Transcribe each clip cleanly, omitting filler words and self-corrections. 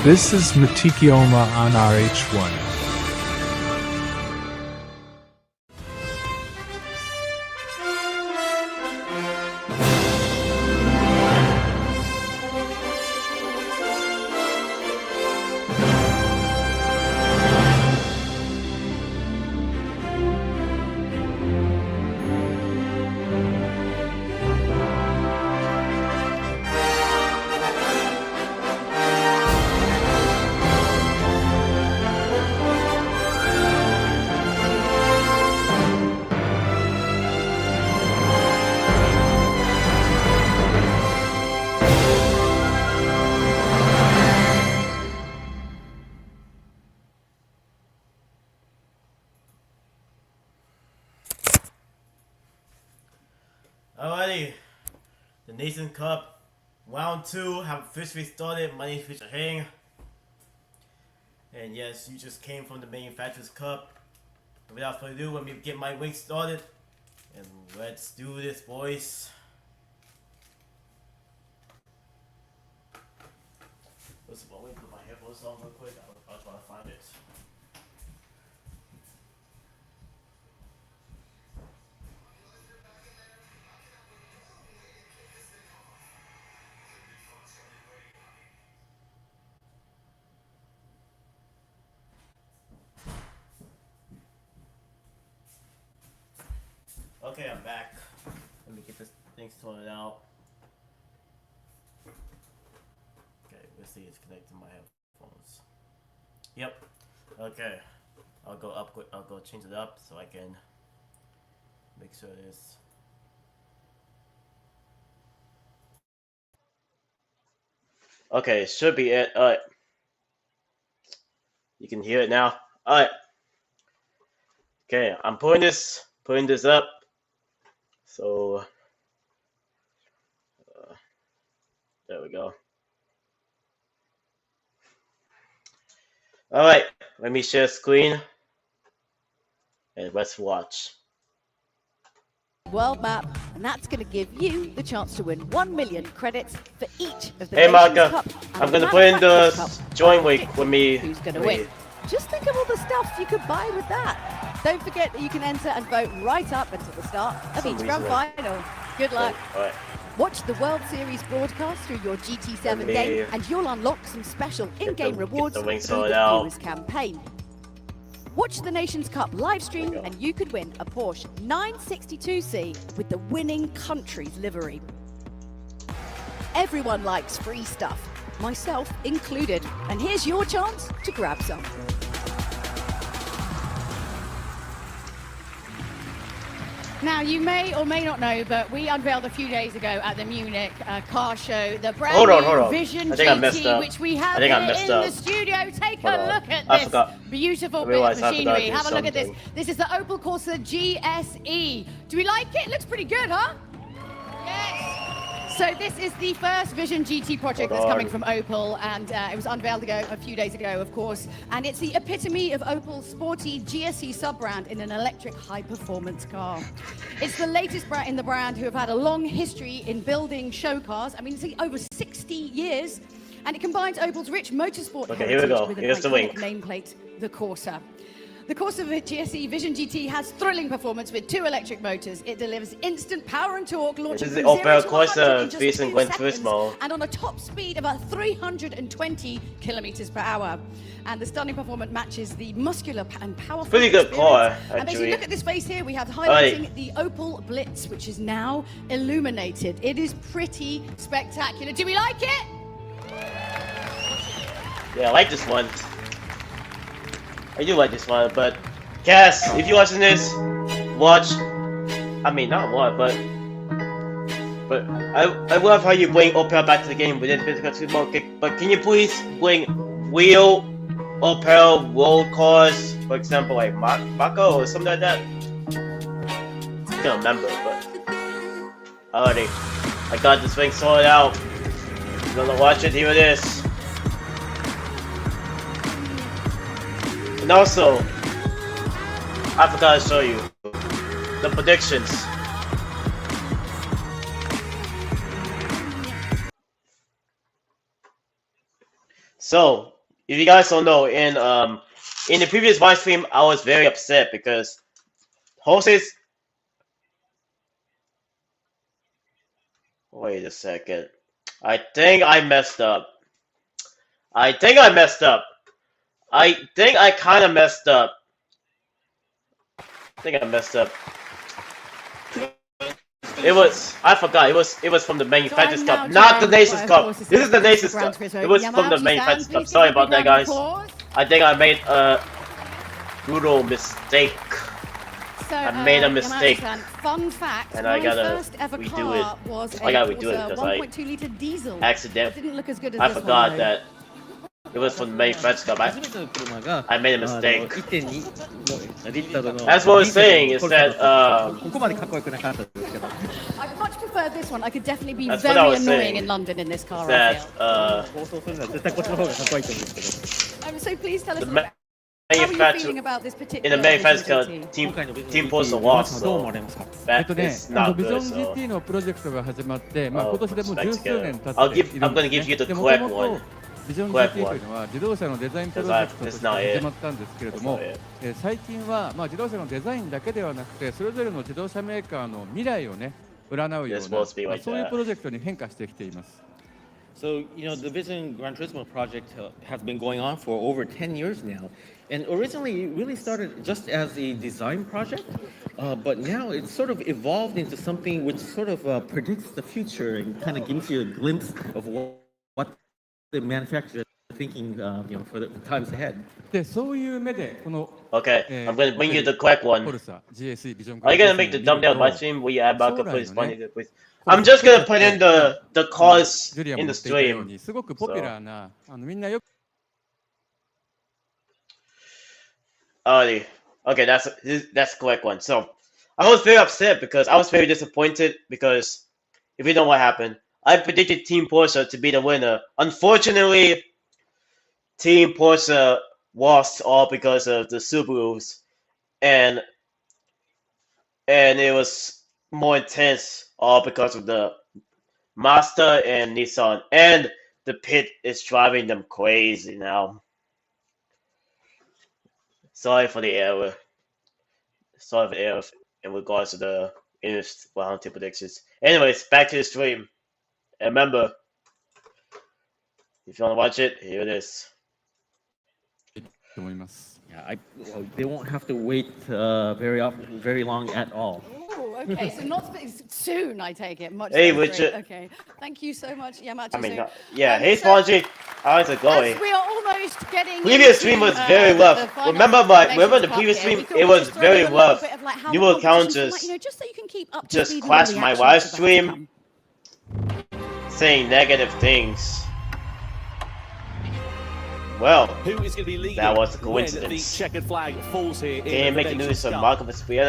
This is Matikioma on RH1. Alrighty, the Nations Cup round 2 have officially started. My name is Richard Hang, and yes, you just came from the Manufacturers Cup. But without further ado, let me get my wing started, and let's do this, boys. First of all, let me put my headphones on real quick. I'll try to find it. Okay, I'm back. Let me get this thing sorted out. Okay, let's see, it's connected to my headphones. Yep. Okay. I'll go change it up so I can make sure it is. Okay, should be it. Alright. You can hear it now. Alright. Okay, I'm putting this up. So there we go. Alright, let me share screen and let's watch. World map, and that's going to give you the chance to win 1 million credits for each of the Hey Nations Marka, Cup and I'm gonna the put in Manufacturers the Cup. join week with me. Who's going to win? Just think of all the stuff you could buy with that. Don't forget that you can enter and vote right up until the start of each grand final. Good luck. Alright. Watch the World Series broadcast through your GT7 game, and you'll unlock some special in-game rewards the through wing the sorted out. Viewers campaign. Watch the Nations Cup live stream and you could win a Porsche 962C with the winning country's livery. Everyone likes free stuff, myself included, and here's your chance to grab some. Now, you may or may not know, but we unveiled a few days ago at the Munich car show the brand Hold new on. Vision I think I messed GT, up. which we have I think I here messed in up. the studio. Take Hold a on. look at I this forgot. beautiful I bit realized of I forgot to machinery. do Have a look at this. something. This is the Opel Corsa GSE. Do we like it? Looks pretty good, huh? Yes. So this is the first Vision GT project that's coming from Opel, and it was unveiled a few days ago, of course. And it's the epitome of Opel's sporty GSE sub-brand in an electric high-performance car. It's the latest in the brand who have had a long history in building show cars. I mean, it's over 60 years, and it combines Opel's rich motorsport Okay, here we heritage go. with an Here's the iconic link. nameplate, the Corsa. The Corsa GSE Vision GT has thrilling performance with 2 electric motors. It delivers instant power and torque, launching This is from the 0 Opel to 100 Corsa in just based a in few Gran seconds, Turismo. and on a top speed of about 320 kilometers per hour. And the stunning performance matches the muscular and powerful Pretty good car, And basically, actually. look at this face here. We have highlighting the Opel Blitz, which is now illuminated. It is pretty spectacular. Do we like it? Yeah, I like this one. I do like this one, but Cass, if you're watching this, watch. I mean, not what, but I love how you bring Opel back to the game within Physical 2 Market. But can you please bring real Opel road cars, for example, like Mako or something like that? I can't remember, but alrighty, I got this thing sorted out. If you wanna watch it, here it is. And also, I forgot to show you the predictions. So, if you guys don't know, in the previous live stream, I was very upset because Jose's. Wait a second. I think I messed up. I think I kind of messed up. I think I messed up. I forgot. It was from the Manufacturers Cup, not the Nations Cup. This is the Nations Cup. It was from the Manufacturers Cup. Sorry about that, guys. I think I made a brutal mistake. So, I made a mistake. Fun fact, and I gotta first ever redo it. car was I gotta redo it because 1.2 litre diesel. Accident. It didn't look as good as I this forgot one, that it was from the Manufacturers Cup. I made a mistake. That's what I was saying. Is that I much prefer this one. I could definitely be That's what very I was annoying saying. in London in this car. that I feel. So please tell us the about how are you manufacturer feeling about this in particular the Manufacturers Vision Cup GT? team post a loss, so that is not ビジョ good. ン So GT のプロジェクトが始まって、今 Oh, 年でもう back 十数年経 together. っているん I'm gonna で give す you ね。 the でも correct とも one. とビジョン Correct GT という one. のは自動車のデザインプロジェクトとして始まったんですけれども That's not it. 最近は自動車のデザインだけではなくてそれぞれの自動車メーカーの未来をね占うよ It's うな supposed to be like そういう that. プロジェクトに変化してきています。 So, the Vision Gran Turismo project has been going on for over 10 years now. And originally, it really started just as a design project, but now it's sort of evolved into something which sort of predicts the future and kind of gives you a glimpse of what the manufacturer is thinking, for the times ahead. でそういう目でこの Okay, I'm gonna bring you the correct ポ one. ルサ GSE ビジョン Are you gonna make the thumbnail live stream? Will you add Marco please? Please. I'm just gonna put in the cause ジュリアも in 持 the っていたよう stream. にすごくポピュラーなみんなよく Okay, that's the correct one. So I was very upset because I was very disappointed because if you know what happened, I predicted Team Porsche to be the winner. Unfortunately, Team Porsche lost all because of the Subarus, and it was more intense all because of the Mazda and Nissan, and the pit is driving them crazy now. Sorry for the error. Sorry for the error in regards to the round two predictions. Anyways, back to the stream. And remember, if you want to watch it, here it is. と思います。 Yeah, they won't have to wait very long at all. Oh, okay. So not soon, I take it. Much Hey, so Richard. great. Okay. Thank you so much, Yamachi. I mean, So, yeah, hey so Spongy, how's it going? as we are almost getting Previous into, stream was very the rough. final Remember Nations the Cup previous here, we stream? thought It we'd was just throw very in a little rough. bit of, like, how New the accounts competition's like, just so you can keep up to just speed with crashed the my reactions live about to stream. come. Saying negative things. Well, Who is going to be leading that was a when the coincidence. checkered flag falls here? Can you in make the the news Nations of Cup? Marco Vespucci?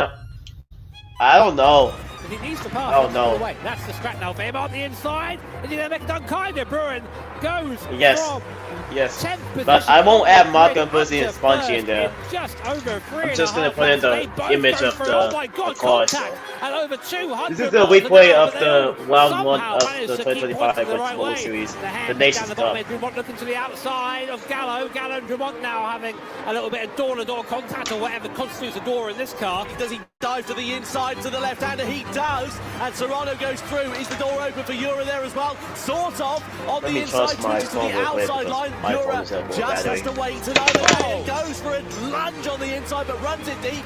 I don't know. He needs to pass. Oh, no. Wait, that's the scrap now for him on the inside. Is he going to make it done? Kind of. Bruin goes Yes. from Yes. 10th But position I won't on add the Marco grid Vespucci up and to Spongy in first there. Just over three I'm just and a gonna put in half laps. the They both image go of through. the Oh my God, car, contact. And over 200 This is the miles replay an hour, of but the they round one somehow of managed the to keep 2025 pointing the right World way. Series, The the hand Nations down the bottom Cup. end, Dumont looking to the outside of Gallo. Gallo and Dumont now having a little bit of door-to-door contact or whatever constitutes a door in this car. Does he dive to the inside, to the left-hander? He does, and Serrano goes through. Is the door open for Jura there as well? Sort of. On Let the me inside, trust my switches to the phone real quick outside because line. my phone Jura is at low just has battery. to wait to know. Goes for a lunge on the inside, but runs it deep.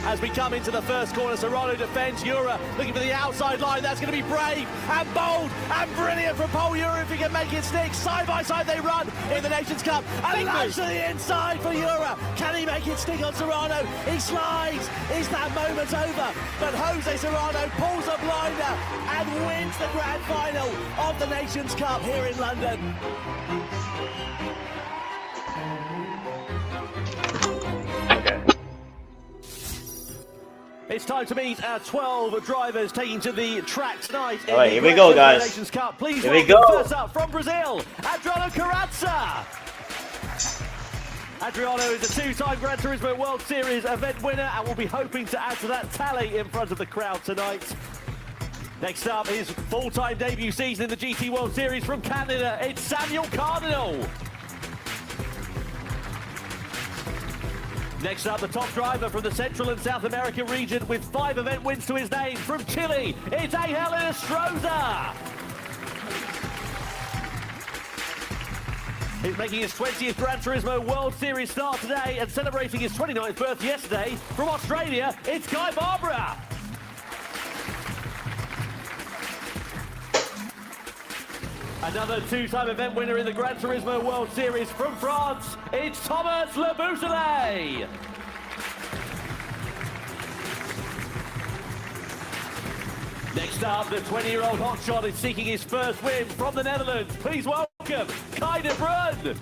As we come into the first corner, Serrano defends Jura, looking for the outside line. That's going to be brave and bold and brilliant from Paul Jura if he can make it stick. Side by side they run in the Nations Cup. And lunge to the inside for Jura. Can he make it stick on Serrano? He slides. Is that moment over? But Jose Serrano pulls a blinder and wins the grand final of the Nations Cup here in London. Okay. It's time to meet our 12 drivers taking to the track tonight. All right, here we go, guys. Nations Cup. Please Here we welcome go. first up from Brazil, Adriano Carrazza. Adriano is a two-time Gran Turismo World Series event winner and will be hoping to add to that tally in front of the crowd tonight. Next up, his full-time debut season in the GT World Series from Canada, it's Samuel Cardinal. Next up, the top driver from the Central and South America region with 5 event wins to his name. From Chile, it's Angel Estrada. He's making his 20th Gran Turismo World Series start today and celebrating his 29th birthday yesterday. From Australia, it's Guy Barbara. Another 2-time event winner in the Gran Turismo World Series from France, it's Thomas Le Bousselet. Next up, the 20-year-old hotshot is seeking his first win from the Netherlands. Please welcome Kai de Bruyne.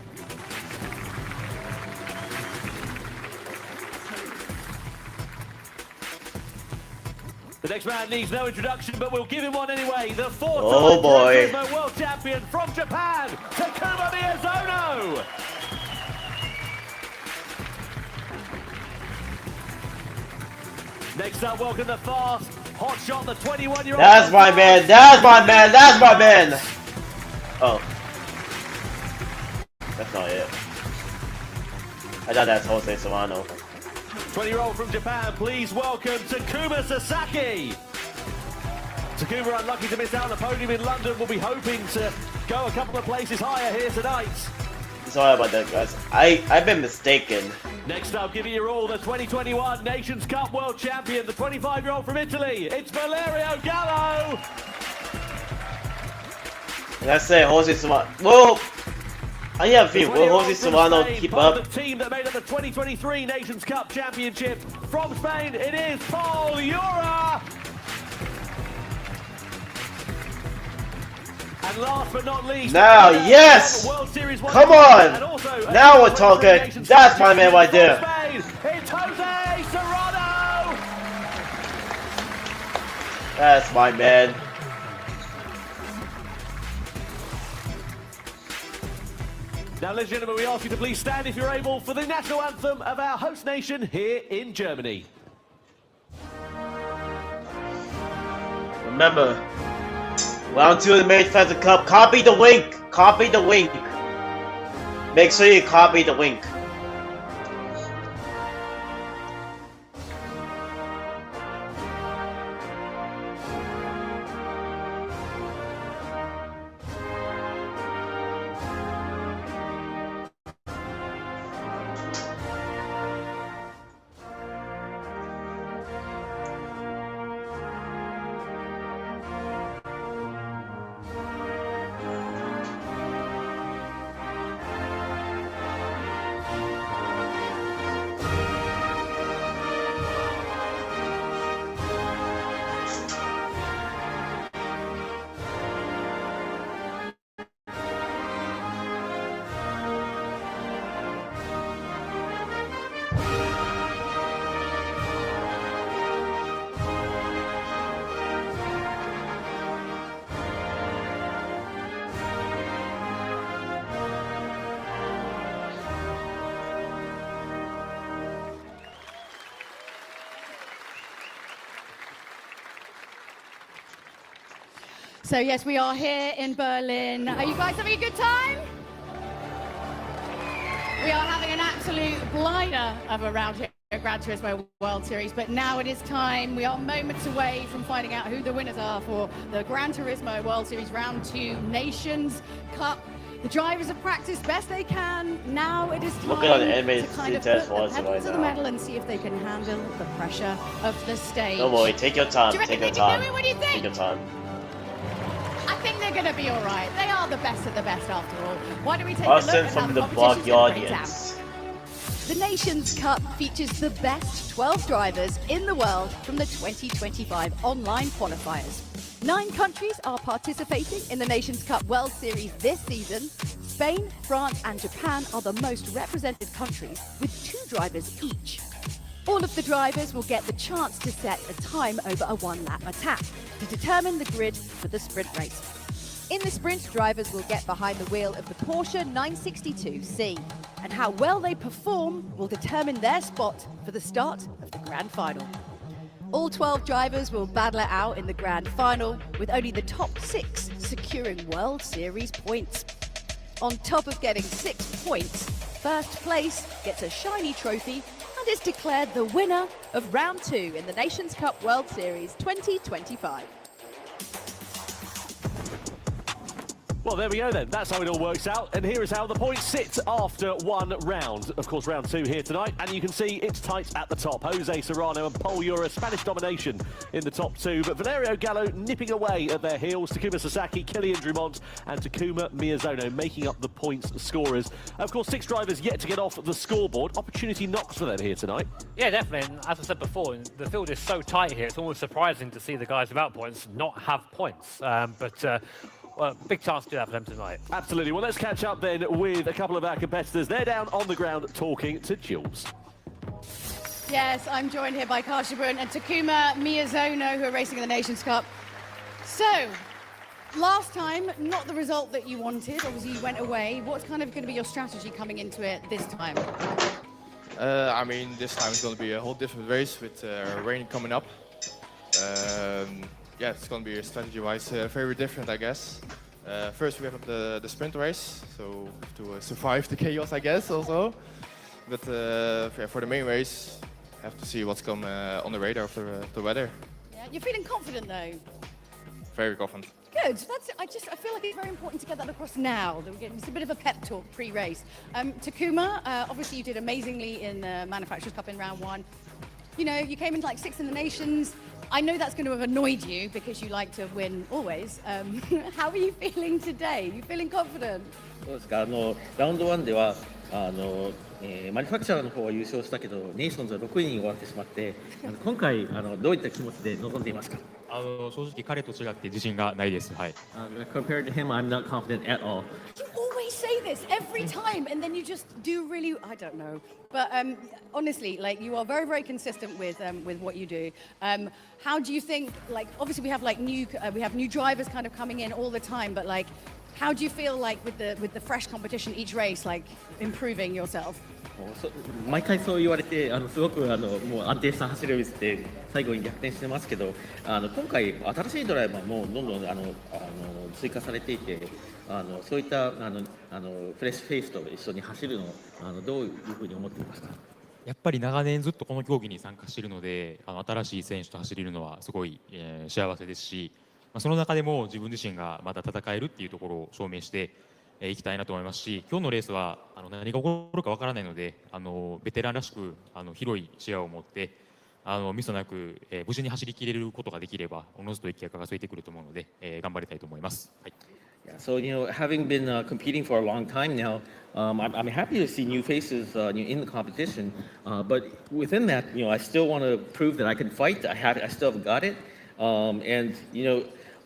The next man needs no introduction, but we'll give him one anyway. The 4-time Gran Turismo World Champion from Japan, Takuma Miyazono. Next up, welcome the fast hotshot, the 21-year-old. That's my man. That's my man. That's my man. Oh, that's not it. I thought that's Jose Solano. 20-year-old from Japan, please welcome Takuma Sasaki. Takuma, unlucky to miss out on the podium in London, will be hoping to go a couple of places higher here tonight. Sorry about that, guys. I've been mistaken. Next up, give it your all, the 2021 Nations Cup World Champion, the 25-year-old from Italy. It's Valerio Gallo. Let's say Jose Solano. Whoa! I have a feeling, will Jose Solano keep up? The team that made up the 2023 Nations Cup Championship from Spain, it is Paul Ura. And last but not least, now, yes! World Series Come on! Now we're talking. That's my man right there. It's Jose Serrano. That's my man. Now, ladies and gentlemen, we ask you to please stand if you're able for the national anthem of our host nation here in Germany. Remember, round 2 of the Main Defensive Cup. Copy the wink. Copy the wink. Make sure you copy the wink. So yes, we are here in Berlin. Are you guys having a good time? We are having an absolute blinder of a round here at Gran Turismo World Series, but now it is time. We are moments away from finding out who the winners are for the Gran Turismo World Series Round 2 Nations Cup. The drivers have practiced best they can. Now it is time Look at the to kind of put the was pedal right to the now. metal and see if they can handle the pressure of the stage. Don't worry, take your time. Do you reckon Take your they can time. do it? What do you think? Take your time. I think they're going to be all right. They are the best of the best after all. Why don't we take a Austin look at how from the the competition's block going to break down? audience. The Nations Cup features the best 12 drivers in the world from the 2025 online qualifiers. 9 countries are participating in the Nations Cup World Series this season. Spain, France and Japan are the most represented countries with 2 drivers each. All of the drivers will get the chance to set a time over a 1-lap attack to determine the grid for the sprint race. In the sprint, drivers will get behind the wheel of the Porsche 962C, and how well they perform will determine their spot for the start of the Grand Final. All 12 drivers will battle it out in the Grand Final, with only the top 6 securing World Series points. On top of getting 6 points, first place gets a shiny trophy and is declared the winner of round 2 in the Nations Cup World Series 2025. Well, there we go then. That's how it all works out. And here is how the points sit after one round. Of course, round 2 here tonight. And you can see it's tight at the top. Jose Serrano and Pol Ura, Spanish domination in the top 2. But Valerio Gallo nipping away at their heels. Takuma Sasaki, Kilian Drummond and Takuma Miyazono making up the points scorers. Of course, 6 drivers yet to get off the scoreboard. Opportunity knocks for them here tonight. Yeah, definitely. And as I said before, the field is so tight here, it's almost surprising to see the guys without points not have points. Well, big chance to do that for them tonight. Absolutely. Well, let's catch up then with a couple of our competitors. They're down on the ground talking to Jules. Yes, I'm joined here by Karshabrun and Takuma Miyazono, who are racing in the Nations Cup. So, last time, not the result that you wanted. Obviously, you went away. What's kind of going to be your strategy coming into it this time? I mean, this time it's going to be a whole different race with rain coming up. Yeah, it's going to be strategy-wise very different, I guess. First, we have the sprint race, so we have to survive the chaos, I guess, also. But yeah, for the main race, have to see what's come on the radar of the weather. Yeah, you're feeling confident, though. Very confident. Good. I feel like it's very important to get that across now. That we're getting just a bit of a pep talk pre-race. Takuma, obviously you did amazingly in the Manufacturers Cup in round 1. You know, you came in like 6th in the Nations. I know that's going to have annoyed you because you like to win always. How are you feeling today? You feeling confident? そうですか。ラウンド1ではマニファクチャーの方は優勝したけど、ネーションズは6位に終わってしまって、今回どういった気持ちで臨んでいますか？正直彼と違って自信がないです。はい。Compared to him, I'm not confident at all. You always say this every time, and then you just do really. I don't know, but honestly, like you are very, very consistent with what you do. How do you think? Like, obviously, we have like new drivers kind of coming in all the time, but like, how do you feel like with the fresh competition each race, like improving yourself? 毎回そう言われて、すごくもう安定した走りを見せて最後に逆転してますけど、今回新しいドライバーもどんどん追加されていて、そういったフレッシュフェイスと一緒に走るのをどういうふうに思っていますか？やっぱり長年ずっとこの競技に参加しているので、新しい選手と走れるのはすごい、幸せですし、その中でも自分自身がまた戦えるっていうところを証明していきたいなと思いますし、今日のレースは何が起こるかわからないので、ベテランらしく広い視野を持ってミスなく、無事に走り切れることができればおのずといい結果がついてくると思うので、頑張りたいと思います。はい。Yeah, so having been competing for a long time now, I'm happy to see new faces in the competition. But within that, I still want to prove that I can fight. I still have got it. And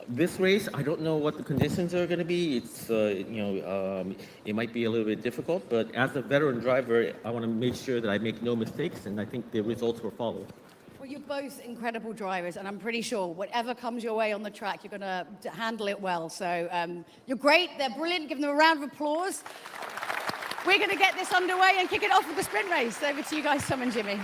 this race, I don't know what the conditions are going to be. It's it might be a little bit difficult. But as a veteran driver, I want to make sure that I make no mistakes, and I think the results will follow. Well, you're both incredible drivers, and I'm pretty sure whatever comes your way on the track, you're going to handle it well. So you're great. They're brilliant. Give them a round of applause. We're going to get this underway and kick it off with the sprint race. Over to you guys, Tom and Jimmy.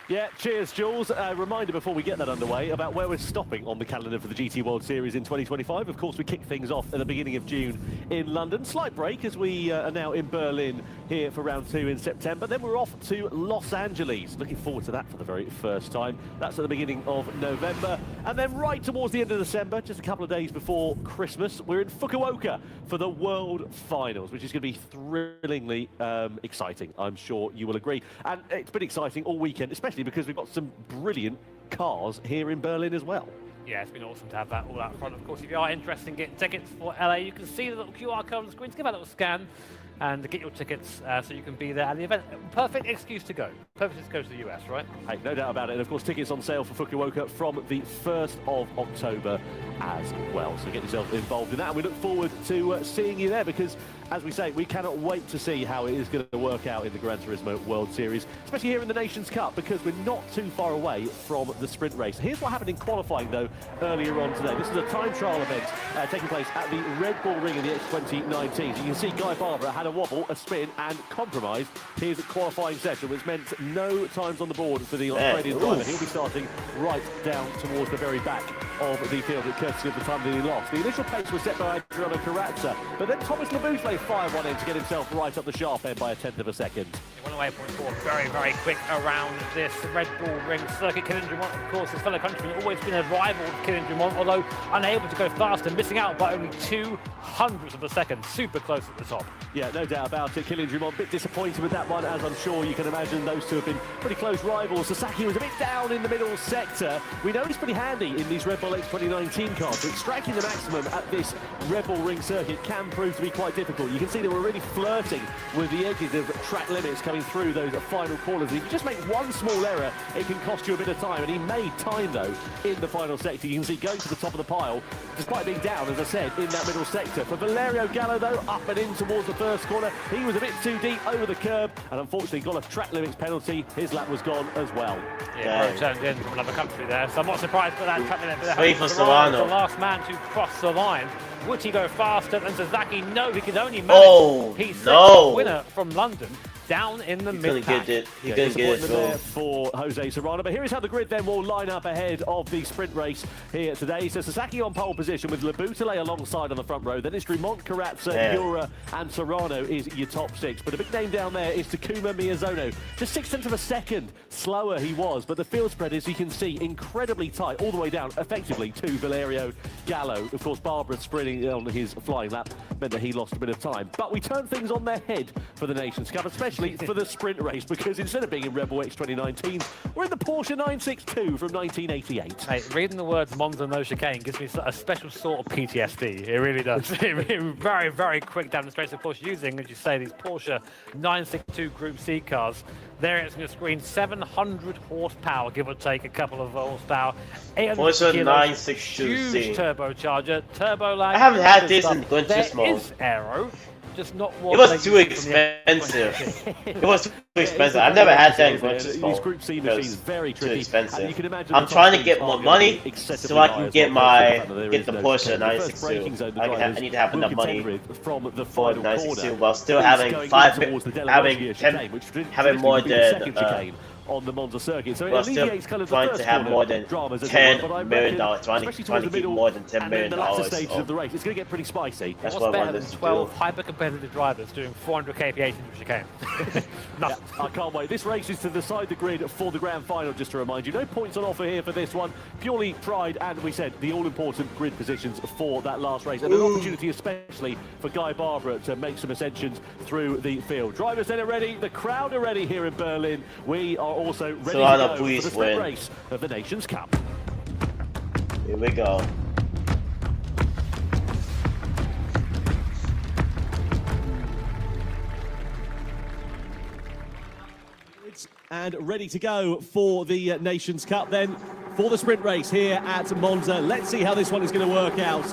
Yeah, cheers, Jules. A reminder before we get that underway about where we're stopping on the calendar for the GT World Series in 2025. Of course, we kick things off at the beginning of June in London. Slight break as we are now in Berlin here for round 2 in September. Then we're off to Los Angeles. Looking forward to that for the very first time. That's at the beginning of November. And then right towards the end of December, just a couple of days before Christmas, we're in Fukuoka for the World Finals, which is going to be thrillingly exciting. I'm sure you will agree. And it's been exciting all weekend, especially because we've got some brilliant cars here in Berlin as well. Yeah, it's been awesome to have that all out front. Of course, if you are interested in getting tickets for LA, you can see the little QR code on the screen to give that a little scan and get your tickets so you can be there at the event. Perfect excuse to go. Perfect excuse to go to the US, right? Hey, no doubt about it. And of course, tickets on sale for Fukuoka from the 1st of October as well. So get yourself involved in that. And we look forward to seeing you there because, as we say, we cannot wait to see how it is going to work out in the Gran Turismo World Series, especially here in the Nations Cup, because we're not too far away from the sprint race. Here's what happened in qualifying, though, earlier on today. This is a time trial event taking place at the Red Bull Ring in the X2019. So you can see Guy Barber had a wobble, a spin, and compromised his qualifying session, which meant no times on the board for the Australian driver. He'll be starting right down towards the very back of the field at courtesy of the time that he lost. The initial pace was set by Adriano Carrazza, but then Thomas Labouche fired one in to get himself right up the sharp end by a tenth of a second. 108.4, very, very quick around this Red Bull Ring circuit. Kylian Drummond, of course, his fellow countryman, always been a rival of Kylian Drummond, although unable to go faster, missing out by only 200ths of a second. Super close at the top. Yeah, no doubt about it. Kylian Drummond, a bit disappointed with that one, as I'm sure you can imagine. Those two have been pretty close rivals. Sasaki was a bit down in the middle sector. We know he's pretty handy in these Red Bull X 2019 cars, but extracting the maximum at this Red Bull Ring circuit can prove to be quite difficult. You can see they were really flirting with the edges of track limits coming through those final corners. If you just make one small error, it can cost you a bit of time, and he made time, though, in the final sector. You can see going to the top of the pile, despite being down, as I said, in that middle sector. For Valerio Gallo, though, up and in towards the first corner, he was a bit too deep over the curb, and unfortunately got a track limits penalty. His lap was gone as well. Yeah, turned in from another country there, so I'm not surprised by that track limit. Wait for Solano. The last man to cross the line. Would he go faster than Sasaki? No, he could only manage P6 winner from London down in the mid-pack. He couldn't get it there for Jose Serrano. But here is how the grid then will line up ahead of the sprint race here today. So Sasaki on pole position with Labutale alongside on the front row. Then it's Drummond, Karatsa, Yura and Serrano is your top six. But a big name down there is Takuma Miyazono. Just 0.6 of a second slower he was. But the field spread, as you can see, incredibly tight all the way down, effectively, to Valerio Gallo. Of course, Barbara sprinting on his flying lap meant that he lost a bit of time. But we turn things on their head for the Nations Cup, especially for the sprint race, because instead of being in Red Bull X 2019, we're in the Porsche 962 from 1988. Hey, reading the words Monza no chicane gives me a special sort of PTSD. It really does. Very, very quick down the straights, of course, using, as you say, these Porsche 962 Group C cars. There it's on your screen, 700 horsepower, give or take a couple of horsepower. Porsche 962C. Huge turbocharger, turbo lag. I haven't had this in Gran Turismo. There is aero, just not what it was too expensive. It was too expensive. I've never had that in Gran Turismo. These Group C machines very tricky. Too expensive. You can imagine I'm trying to get more money so I can get the Porsche 962. I need to have enough money from the for final 962 while still having more than on the Monza circuit. So it well, alleviates kind of the trying first to have more than dramas $10 million, trying to keep more than $10 million. And then the latter stages of the race, it's going to get pretty spicy. That's what's better than 12 hyper-competitive drivers doing 400 kph into the chicane. Yeah, I can't wait. This race is to decide the grid for the grand final, just to remind you. No points on offer here for this one. Purely pride and, we said, the all-important grid positions for that last race. And an opportunity especially for Guy Barbara to make some ascensions through the field. Drivers then are ready. The crowd are ready here in Berlin. We are also ready to go for the sprint race of the Nations Cup. Here we go. And ready to go for the Nations Cup then, for the sprint race here at Monza. Let's see how this one is going to work out.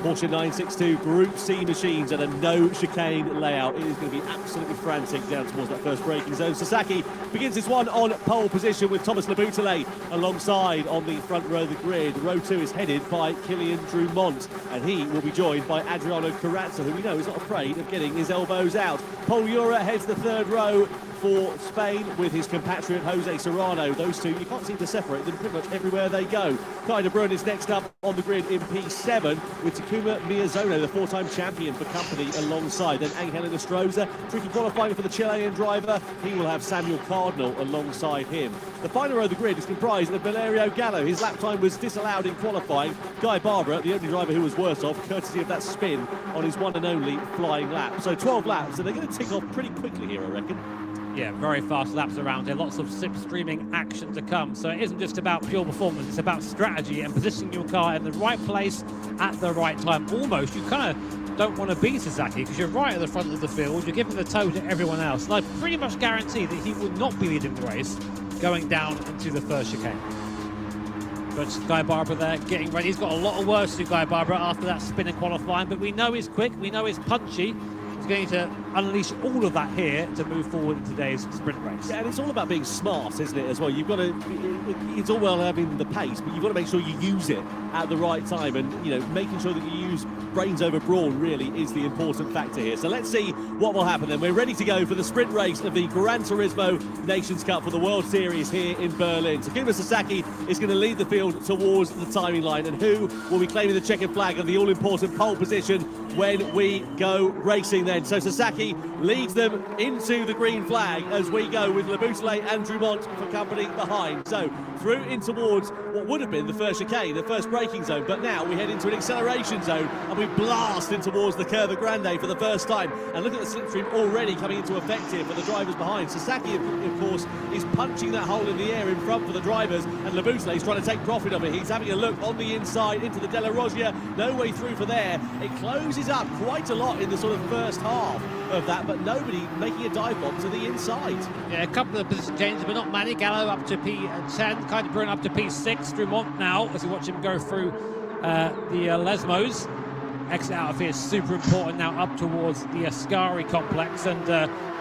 Porsche 962 Group C machines and a no chicane layout. It is going to be absolutely frantic down towards that first braking zone. Sasaki begins this one on pole position with Thomas Labutale alongside on the front row of the grid. Row 2 is headed by Kylian Drummond, and he will be joined by Adriano Karatsa, who we know is not afraid of getting his elbows out. Paul Ura heads the third row for Spain with his compatriot Jose Serrano. Those two, you can't seem to separate them pretty much everywhere they go. Kai de Bruyne is next up on the grid in P7 with Takuma Miyazono, the four-time champion for company alongside. Then Angel Nostroza, tricky qualifying for the Chilean driver. He will have Samuel Cardinal alongside him. The final row of the grid is comprised of Valerio Gallo. His lap time was disallowed in qualifying. Guy Barbara, the only driver who was worse off, courtesy of that spin on his one and only flying lap. So 12 laps, and they're going to tick off pretty quickly here, I reckon. Yeah, very fast laps around here, lots of slipstreaming action to come. So it isn't just about pure performance, it's about strategy and positioning your car in the right place at the right time. Almost, you kind of don't want to beat Sasaki because you're right at the front of the field, you're giving the toe to everyone else. And I pretty much guarantee that he would not be leading the race going down into the first chicane. But Guy Barbara there getting ready. He's got a lot of work to do, Guy Barbara, after that spin in qualifying, but we know he's quick, we know he's punchy. He's going to unleash all of that here to move forward in today's sprint race. Yeah, and it's all about being smart, isn't it, as well? You've got to, it's all well having the pace, but you've got to make sure you use it at the right time, and, you know, making sure that you use brains over brawn really is the important factor here. So let's see what will happen then. We're ready to go for the sprint race of the Gran Turismo Nations Cup for the World Series here in Berlin. Takuma Sasaki is going to lead the field towards the timing line, and who will be claiming the checkered flag of the all-important pole position when we go racing then. So Sasaki Sasaki leads them into the green flag as we go with Leboutelet and Drumont for company behind. So through in towards what would have been the first chicane, the first braking zone, but now we head into an acceleration zone and we blast in towards the Curva Grande for the first time. And look at the slipstream already coming into effect here for the drivers behind. Sasaki, of course, is punching that hole in the air in front for the drivers, and Leboutelet is trying to take profit of it. He's having a look on the inside into the Della Roggia, no way through for there. It closes up quite a lot in the sort of first half of that, but nobody making a dive bomb to the inside. Yeah, a couple of position changes, but not many. Gallo up to P10, Kai de Bruyne up to P6. Drumont now, as we watch him go through the Lesmos. Exit out of here is super important now up towards the Ascari complex. And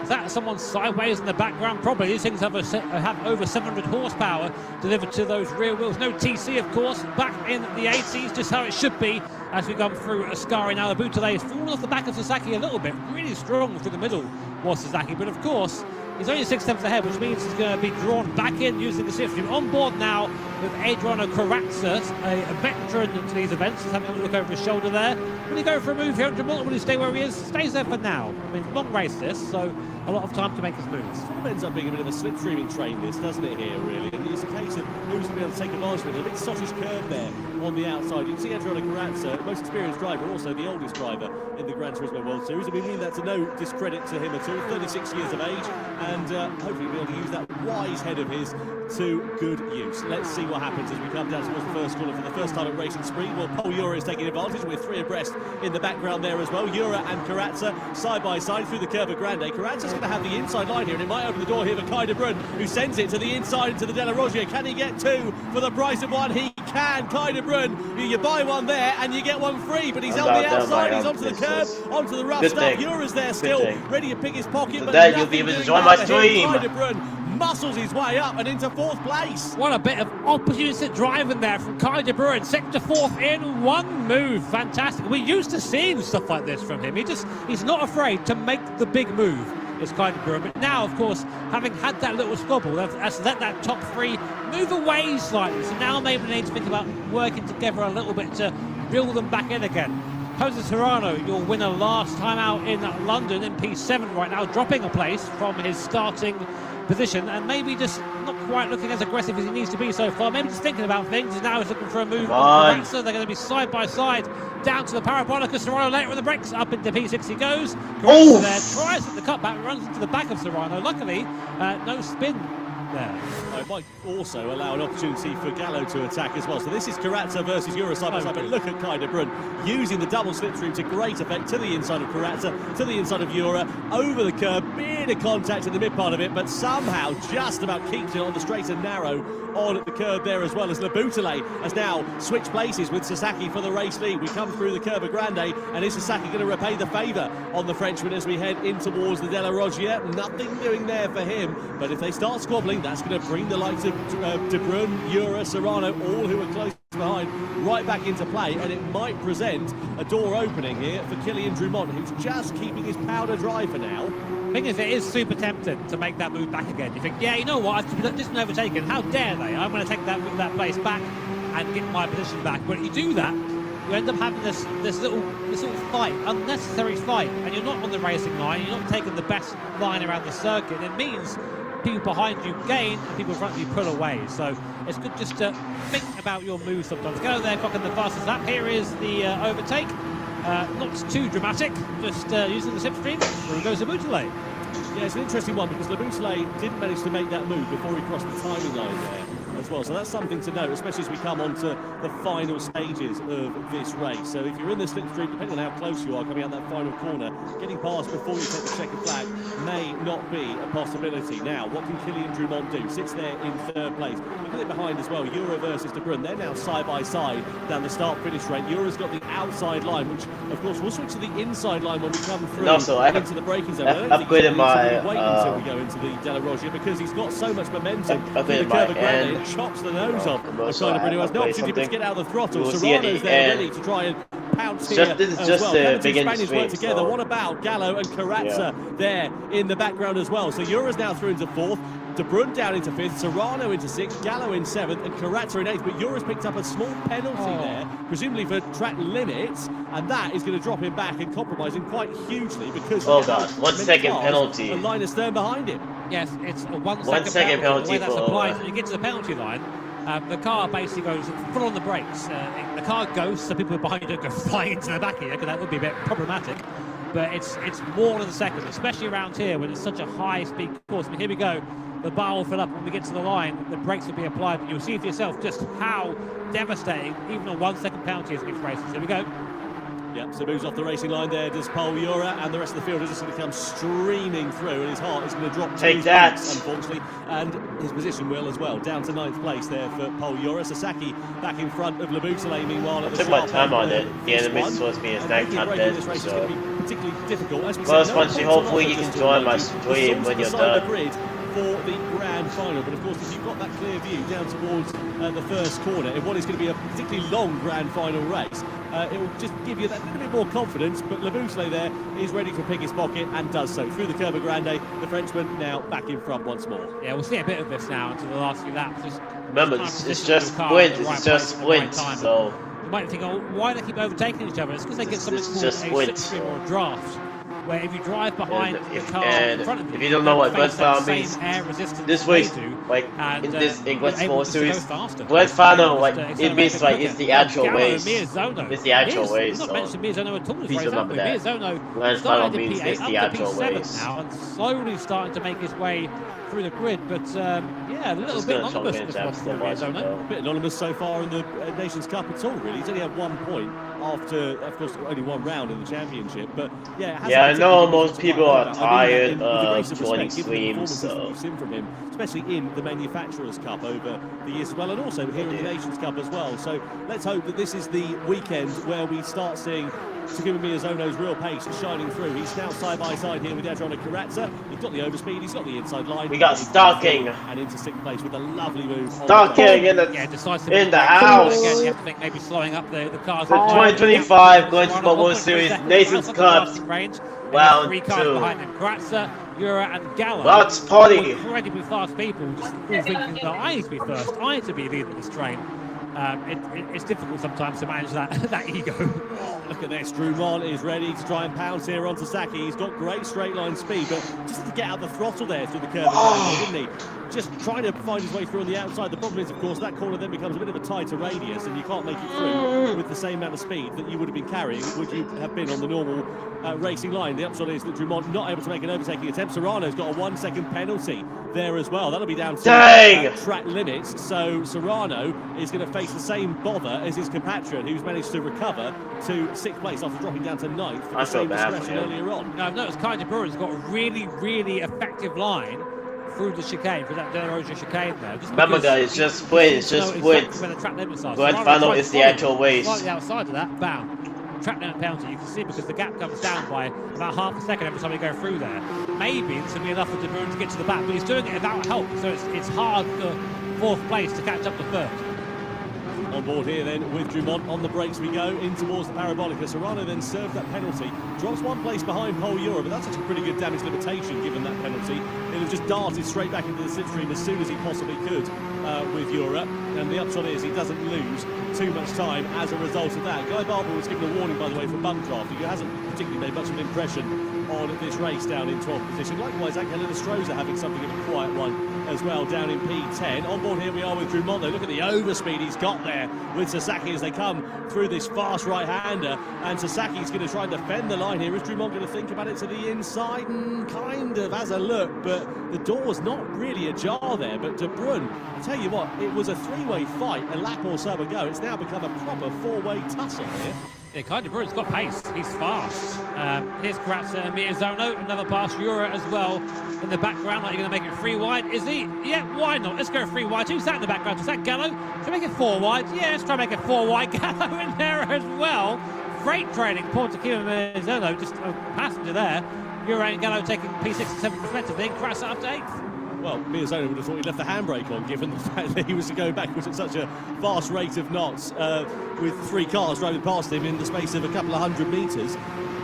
is that someone sideways in the background? Probably. These things have over 700 horsepower delivered to those rear wheels. No TC, of course. Back in the 80s, just how it should be as we come through Ascari. Now, Leboutelet is falling off the back of Sasaki a little bit. Really strong through the middle was Sasaki. But, of course, he's only 6 tenths ahead, which means he's going to be drawn back in using the slipstream. On board now with Adriano Corazza, a veteran to these events. He's having a look over his shoulder there. Will he go for a move here? Will he stay where he is? Stays there for now. I mean, long race this, so a lot of time to make his moves. It ends up being a bit of a slipstreaming train, this, doesn't it, here, really? And it's a case of who's going to be able to take advantage of it. A big sausage curve there on the outside. You can see Adriano Corazza, most experienced driver, also the oldest driver in the Gran Turismo World Series. I mean that's a no discredit to him at all. 36 years of age, and hopefully we'll be able to use that wise head of his to good use. Let's see what happens as we come down towards the first corner for the first time at Racing Spree. Well, Paul Ura is taking advantage with 3 abreast in the background there as well. Ura and Corazza side by side through the Curva Grande. Corazza's going to have the inside line here, and it might open the door here for Kai de Bruyne, who sends it to the inside into the Della Roggia. Can he get 2 for the price of 1? He can. Kai de Bruyne, you buy one there and you get one free, but he's on the outside. He's onto the curb, onto the rough stuff. Ura's there still, ready to pick his pocket, So but there you'll be able to join my stream. Kai de Bruyne muscles his way up and into 4th place. What a bit of opportunistic driving there from Kai de Bruyne. 2nd to 4th in one move. Fantastic. We're used to seeing stuff like this from him. He's not afraid to make the big move. It's Kai de Bruyne. But now, of course, having had that little squabble, that's let that top 3 move away slightly. So now maybe they need to think about working together a little bit to reel them back in again. Jose Serrano, your winner last time out in London in P7 right now, dropping a place from his starting position and maybe just not quite looking as aggressive as he needs to be so far. Maybe just thinking about things. Now he's looking for a move on Corazza. They're going to be side by side down to the Parabolica. Serrano later on the brakes. Up into P6 he goes. Corazza there tries at the cutback, runs into the back of Serrano. Luckily, no spin there. It might also allow an opportunity for Gallo to attack as well. So this is Corazza versus Ura side by side, but look at Kai de Bruyne using the double slipstream to great effect to the inside of Corazza, to the inside of Ura, over the curb, bit of contact in the mid part of it, but somehow just about keeps it on the straight and narrow on the curb there, as well as Leboutelet has now switched places with Sasaki for the race lead. We come through the Curva Grande, and is Sasaki going to repay the favour on the Frenchman as we head in towards the Della Roggia? Nothing doing there for him, but if they start squabbling, that's going to bring the likes of De Bruyne, Ura, Serrano, all who are close behind, right back into play, and it might present a door opening here for Kylian Drumont, who's just keeping his powder dry for now. Thing is, it is super tempting to make that move back again. You think, yeah, you know what, I've just been overtaken. How dare they? I'm going to take that place back and get my position back. But if you do that, you end up having this little fight, unnecessary fight, and you're not on the racing line. You're not taking the best line around the circuit. It means people behind you gain and people in front of you pull away. So it's good just to think about your moves sometimes. Go there, clocking the fastest lap. Here is the overtake. Not too dramatic, just using the slipstream. There goes Leboutelet. Yeah, it's an interesting one because Leboutelet didn't manage to make that move before he crossed the timing line there as well. So that's something to note, especially as we come on to the final stages of this race. So if you're in the slipstream, depending on how close you are coming out that final corner, getting past before you take the checkered flag may not be a possibility. Now, what can Kylian Drumont do? Sits there in 3rd place. Look at it behind as well. Ura versus De Bruyne. They're now side by side down the start-finish straight. Ura's got the outside line, which, of course, we'll switch to the inside line when we come through into the braking zone. I've upgraded my... wait until we go into the Della Roggia because he's got so much momentum. The Curva Grande and chops the nose off. Kind of who has no opportunity to get out of the throttle. Serrano's there ready to try and pounce here this is as just well. the Two big Spaniards work street, together. so. What about Gallo and Corazza there in the background as well? So Ura's now through into 4th. De Bruyne down into 5th, Serrano into 6th, Gallo in 7th, and Carazza in 8th. But Ura's picked up a small penalty there, presumably for track limits, and that is going to drop him back and compromise him quite hugely because Oh god, 1 second penalty. and Linus Stern behind him. Yes, it's a 1 1 second penalty The way that's for applied, Ura. when you get to the penalty line, the car basically goes full on the brakes. The car goes, so people behind you don't go flying into the back of you, because that would be a bit problematic. But it's more than a second, especially around here when it's such a high-speed course. I mean, here we go. The bar will fill up. When we get to the line, the brakes will be applied. But you'll see for yourself just how devastating even a 1 second penalty is in these races. Here we go. Yep, so moves off the racing line there, does Paul Ura, and the rest of the field is just going to come streaming through, and his heart is going to drop. Take that! Beats, unfortunately, and his position will as well, down to 9th place there for Paul Ura. Sasaki back in front of Labusale, meanwhile. I took my time on it. The enemy's supposed to be his night top dead, so. Particularly difficult. As we Well, said, Spongy, hopefully you can join my stream when you're done. For the grand final, but of course, if you've got that clear view down towards the first corner in what is going to be a particularly long grand final race, it will just give you that little bit more confidence. But Labusale there is ready to pick his pocket and does so through the Curva Grande. The Frenchman now back in front once more. Yeah, we'll see a bit of this now until the last few laps. Remember, it's just sprint. It's just sprint. So you might think, oh, why do they keep overtaking each other? It's because they get something called a slipstream or a draft, where if you drive behind the car in front of you, if you don't know what Grand Final means, this race, like in Grand Turismo Series, Grand Final, like it means like it's the actual race. It's the actual race. Not mentioned Miyazono at all this please race, remember that. Miyazono Grand Final started in means P8 it's the up to actual P7 race. now, and slowly starting to make his way through the grid, but yeah, a little bit anonymous in this one for Miyazono. A bit anonymous so far in the Nations Cup at all, really. He's only had 1 point after, of course, only 1 round in the championship. But yeah, I know most people are tired of joining streams, so we've seen from him, especially in the Manufacturers Cup over the years as well, and also here in the Nations Cup as well. So let's hope that this is the weekend where we start seeing Takuma Miyazono's real pace shining through. He's now side by side here with Adriano Carazza. He's got the overspeed, he's got the inside line. We got Starking and into 6th place with a lovely move. Starking in the house. Again, you have to think maybe slowing up the cars. 2025 Gran Turismo World Series Nations Cup round 2. Behind him, Carazza, Ura, and Gallo. Let's party. Incredibly fast people, just all thinking that I need to be first. I need to be leading this train. It's difficult sometimes to manage that ego. Look at this, Drumont is ready to try and pounce here on Sasaki. He's got great straight line speed, but just to get out the throttle there through the curve, didn't he? Just trying to find his way through on the outside. The problem is, of course, that corner then becomes a bit of a tighter radius, and you can't make it through with the same amount of speed that you would have been carrying, would you have been on the normal racing line. The upshot is that Drumont not able to make an overtaking attempt. Serrano's got a 1 second penalty there as well. That'll be down to track limits, so Serrano is going to face the same bother as his compatriot, who's managed to recover to 6th place after dropping down to 9th for the same discretion earlier on. Now, I've noticed Kai De Bruyne's got a really, really effective line through the chicane, through that De La Rosa chicane there. Remember guys, it's just sprint, it's just sprint. Grand Final is the actual race. Slightly outside of that, bam. Track limit penalty, you can see, because the gap comes down by about half a second every time you go through there. Maybe this will be enough for De Bruyne to get to the back, but he's doing it without help, so it's hard for 4th place to catch up to 3rd. On board here then with Drumont on the brakes we go in towards the Parabolica. Serrano then served that penalty, drops 1 place behind Paul Ura, but that's actually pretty good damage limitation given that penalty. He'll have just darted straight back into the slipstream as soon as he possibly could with Ura, and the upshot is he doesn't lose too much time as a result of that. Guy Barber was given a warning, by the way, for Buncraft, who hasn't particularly made much of an impression on this race down in 12th position. Likewise, Angelina Stroza having something of a quiet one as well down in P10. On board here we are with Drumont. Look at the overspeed he's got there with Sasaki as they come through this fast right-hander, and Sasaki's going to try and defend the line here. Is Drumont going to think about it to the inside? Kind of has a look, but the door's not really ajar there. But De Bruyne, I tell you what, it was a 3-way fight a lap or so ago. It's now become a proper 4-way tussle here. Yeah, Kai De Bruyne's got pace. He's fast. Here's Carazza and Miyazono. Another pass. Ura as well in the background. Are you going to make it 3 wide? Is he? Yeah, why not? Let's go 3 wide. Who's that in the background? Is that Gallo? Should we make it 4 wide? Yeah, let's try and make it 4 wide. Gallo in there as well. Great training. Poor Takuma Miyazono, just a passenger there. Ura and Gallo taking P6 and 7 respectively. Carazza up to 8th. Well, Miyazono would have thought he left the handbrake on, given the fact that he was to go backwards at such a fast rate of knots, with 3 cars driving past him in the space of a couple of 100 metres.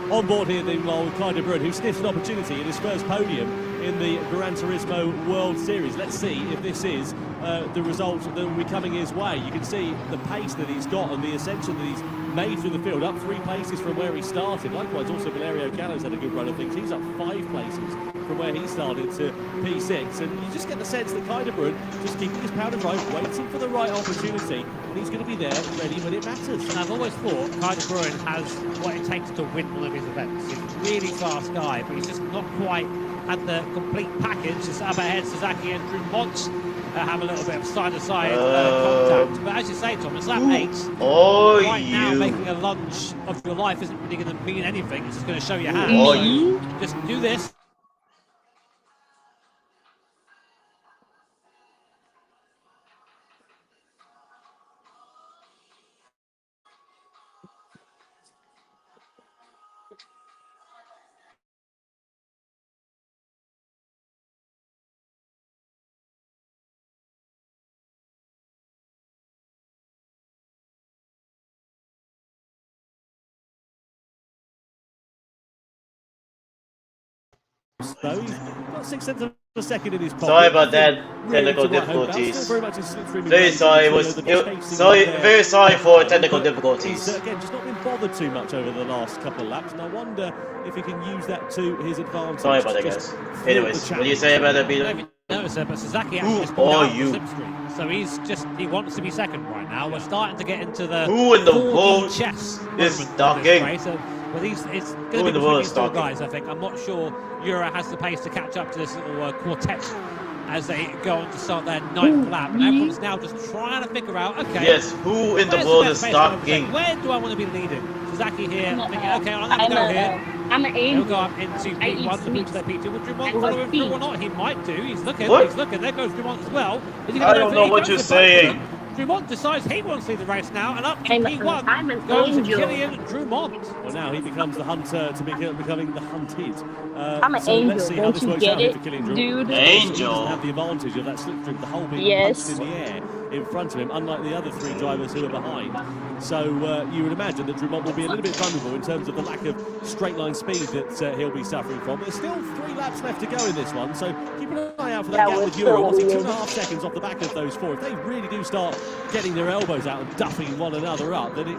On board here, meanwhile, with Kai De Bruyne, who sniffed an opportunity in his first podium in the Gran Turismo World Series. Let's see if this is the result that will be coming his way. You can see the pace that he's got and the ascension that he's made through the field, up 3 places from where he started. Likewise, also Valerio Gallo's had a good run of things. He's up 5 places from where he started to P6, and you just get the sense that Kaidebrun just keeping his powder dry, waiting for the right opportunity, and he's going to be there ready when it matters. And I've always thought Kaidebrun has what it takes to win one of his events. He's a really fast guy, but he's just not quite had the complete package. Just up ahead, Sasaki and Drummond have a little bit of side-to-side contact. But as you say, Thomas, lap 8, right now making a lunge of your life isn't really going to mean anything. It's just going to show your hand. So just do this. So he's got 6 tenths of a second in his pocket. Sorry about that, technical difficulties. Very sorry, very sorry for technical difficulties. He's again just not been bothered too much over the last couple of laps, and I wonder if he can use that to his advantage. Sorry about that, guys. Anyways, what do you say about that, Peter? Notice it, but Sasaki actually just pulled out the slipstream. So he wants to be second right now. We're starting to get into the who in the world chess is stalking? Well, it's going to be between these 2 guys, I think. I'm not sure Euro has the pace to catch up to this little quartet as they go on to start their 9th lap. And everyone's now just trying to figure out, okay, yes, who in the world is stalking? Where do I want to be leading? Sasaki here, thinking, okay, I'm going to go here. I'm an angel. He'll go up into P1, the boot to P2. Will Drummond follow him through or not? He might do. He's looking. What? He's looking. There goes Drummond as well. I don't know what you're saying. Drummond decides he wants to lead the race now, and up to I'm P1 an goes angel. Kilian Drummond. Well, now he becomes the hunter to becoming the hunted. I'm an so angel. let's see how Don't this you works get out it, for Kilian Drummond. dude? Angel. He doesn't have the advantage of that slipstream, the whole being Yes. punched in the air in front of him, unlike the other 3 drivers who are behind. So you would imagine that Drummond will be a little bit vulnerable in terms of the lack of straight line speed that he'll be suffering from. There's still 3 laps left to go in this one, so keep an eye out for that gap with Euro. What's 2.5 seconds off the back of those 4? If they really do start getting their elbows out and duffing one another up, then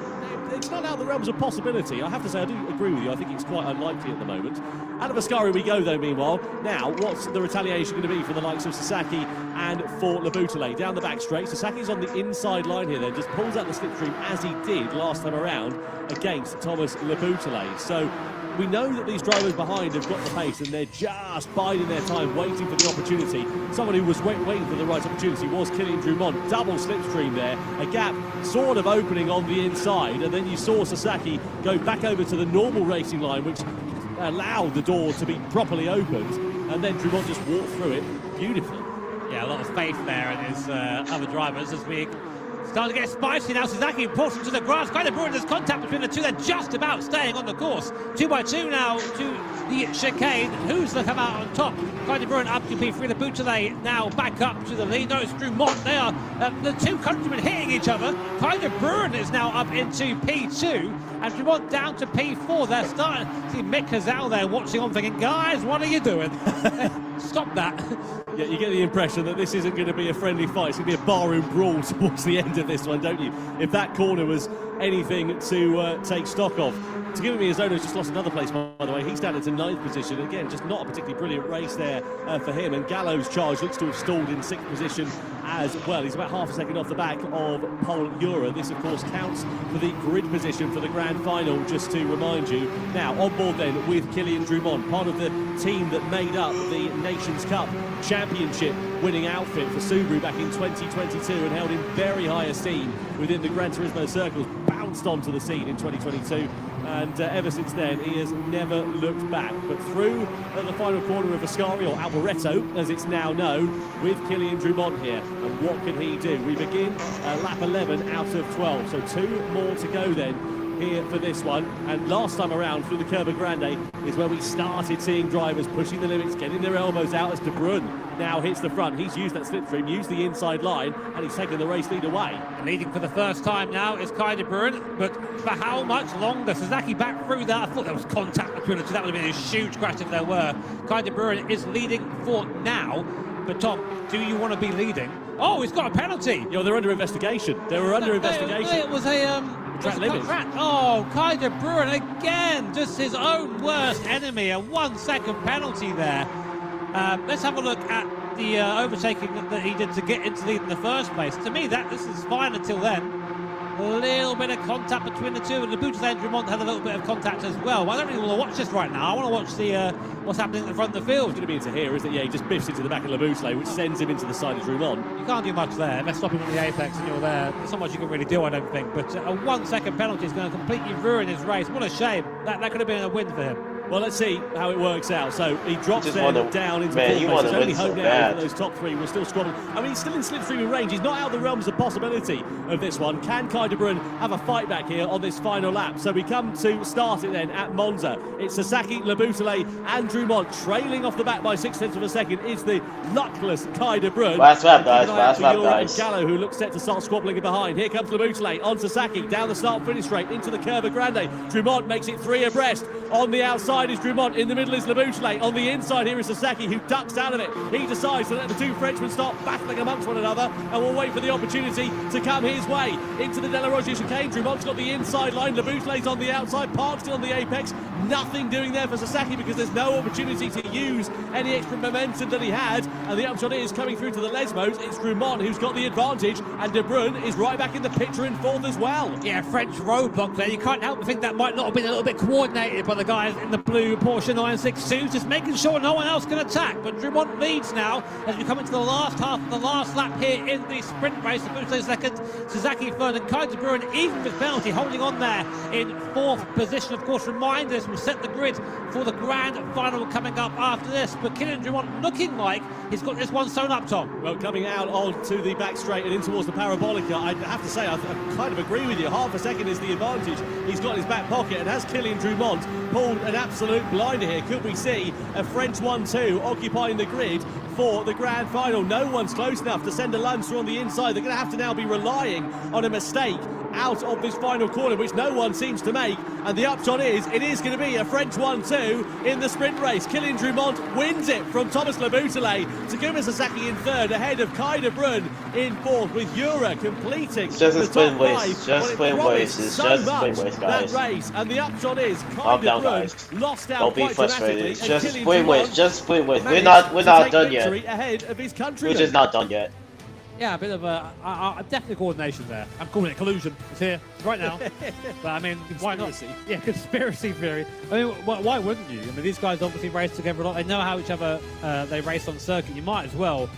it's not out of the realms of possibility. I have to say, I do agree with you. I think it's quite unlikely at the moment. Out of Ascari we go, though, meanwhile. Now, what's the retaliation going to be for the likes of Sasaki and for Labutale? Down the back straight, Sasaki's on the inside line here then, just pulls out the slipstream as he did last time around against Thomas Labutale. So we know that these drivers behind have got the pace and they're just biding their time, waiting for the opportunity. Someone who was waiting for the right opportunity was Kilian Drummond. Double slipstream there, a gap sort of opening on the inside, and then you saw Sasaki go back over to the normal racing line, which allowed the door to be properly opened, and then Drummond just walked through it beautifully. Yeah, a lot of faith there in his other drivers as we starting to get spicy now. Sasaki pulls him to the grass. Kaidebrun, there's contact between the 2. They're just about staying on the course. 2 by 2 now to the chicane. Who's to come out on top? Kaidebrun up to P3. The Boutelet now back up to the lead. No, it's Drummond. They are the 2 countrymen hitting each other. Kaidebrun is now up into P2. And Drummond down to P4. They're starting to see Mick Hazal there watching on thinking, guys, what are you doing? Stop that. Yeah, you get the impression that this isn't going to be a friendly fight. It's going to be a barroom brawl towards the end of this one, don't you? If that corner was anything to take stock of. To give me, his owner's just lost another place, by the way. He's down into 9th position. Again, just not a particularly brilliant race there for him. And Gallo's charge looks to have stalled in 6th position as well. He's about half a second off the back of Paul Euro. This, of course, counts for the grid position for the grand final, just to remind you. Now, on board then with Kilian Drummond, part of the team that made up the Nations Cup Championship winning outfit for Subaru back in 2022 and held in very high esteem within the Gran Turismo circles. Bounced onto the scene in 2022. And ever since then, he has never looked back. But through the final corner of Ascari, or Alboreto, as it's now known, with Kilian Drummond here. And what can he do? We begin lap 11 out of 12. So 2 more to go then here for this one. And last time around through the Curva Grande is where we started seeing drivers pushing the limits, getting their elbows out as De Bruyne now hits the front. He's used that slipstream, used the inside line, and he's taken the race lead away. Leading for the first time now is Kai De Bruyne, but for how much longer? Sasaki back through that. I thought there was contact between the two. That would have been a huge crash if there were. Kai De Bruyne is leading for now, but Tom, do you want to be leading? Oh, he's got a penalty. Yeah, they're under investigation. They were under investigation. It was a track limit. Oh, Kai De Bruyne again, just his own worst enemy. A 1 second penalty there. Let's have a look at the overtaking that he did to get into lead in the first place. To me, this is fine until then. A little bit of contact between the two, and Laboutelet and Drummond had a little bit of contact as well. But I don't really want to watch this right now. I want to watch the what's happening at the front of the field. It's going to be into here, isn't it? Yeah, he just biffs into the back of Laboutelet, which sends him into the side of Drummond. You can't do much there. Let's stop him on the apex and you're there. There's not much you can really do, I don't think. But a 1 second penalty is going to completely ruin his race. What a shame. That could have been a win for him. Well, let's see how it works out. So he drops down into fourth place. His only hope now is that those top three will still squabble. I mean, he's still in slipstreaming range. He's not out of the realms of possibility of this one. Can Kai De Bruyne have a fight back here on this final lap? So we come to start it then at Monza. It's Sasaki, Laboutelet and Drummond trailing off the back by 0.6 of a second. Is the luckless Kai De Bruyne. Last lap, guys. Last lap, guys. Gallo, who looks set to start squabbling behind. Here comes Laboutelet on Sasaki down the start-finish straight into the Curva Grande. Drummond makes it 3 abreast. On the outside is Drummond. In the middle is Laboutelet. On the inside here is Sasaki, who ducks out of it. He decides to let the two Frenchmen start battling amongst one another, and will wait for the opportunity to come his way. Into the De La Roche chicane. Drummond's got the inside line. Laboutelet's on the outside. Park's still on the apex. Nothing doing there for Sasaki because there's no opportunity to use any extra momentum that he had. And the upshot is coming through to the Lesmos. It's Drummond who's got the advantage, and De Bruyne is right back in the picture in fourth as well. Yeah, French roadblock there. You can't help but think that might not have been a little bit coordinated by the guys in the blue Porsche 962, just making sure no one else can attack. But Drummond leads now as we come into the last half of the last lap here in the sprint race. Laboutelet second, Sasaki third, and Kai De Bruyne, even with penalty, holding on there in fourth position. Of course, reminders will set the grid for the grand final coming up after this. But Kylian Drummond looking like he's got this one sewn up, Tom. Well, coming out onto the back straight and in towards the Parabolica, I have to say, I kind of agree with you. Half a second is the advantage he's got in his back pocket, and has Kylian Drummond pulled an absolute blinder here? Could we see a French 1-2 occupying the grid for the grand final? No one's close enough to send a Lancer on the inside. They're going to have to now be relying on a mistake out of this final corner, which no one seems to make. And the upshot is, it is going to be a French 1-2 in the sprint race. Kylian Drummond wins it from Thomas Laboutelet. Takuma Sasaki in third, ahead of Kai De Bruyne in fourth, with Jura completing it's just the a sprint top race. five. Just sprint race. It's so just much, sprint race, guys. that race. And the upshot is, Kai Calm De down, Bruyne guys. lost out Don't be quite frustrated. dramatically. It's just and sprint race. Drummond Just sprint race. We're managed not to take done yet. victory ahead of his countrymen. We're just not done yet. Yeah, a bit of a definitely coordination there. I'm calling it collusion. It's here right now. But I mean, why not? Yeah, conspiracy theory. I mean, why wouldn't you? I mean, these guys obviously race together a lot. They know how each other they race on circuit. You might as well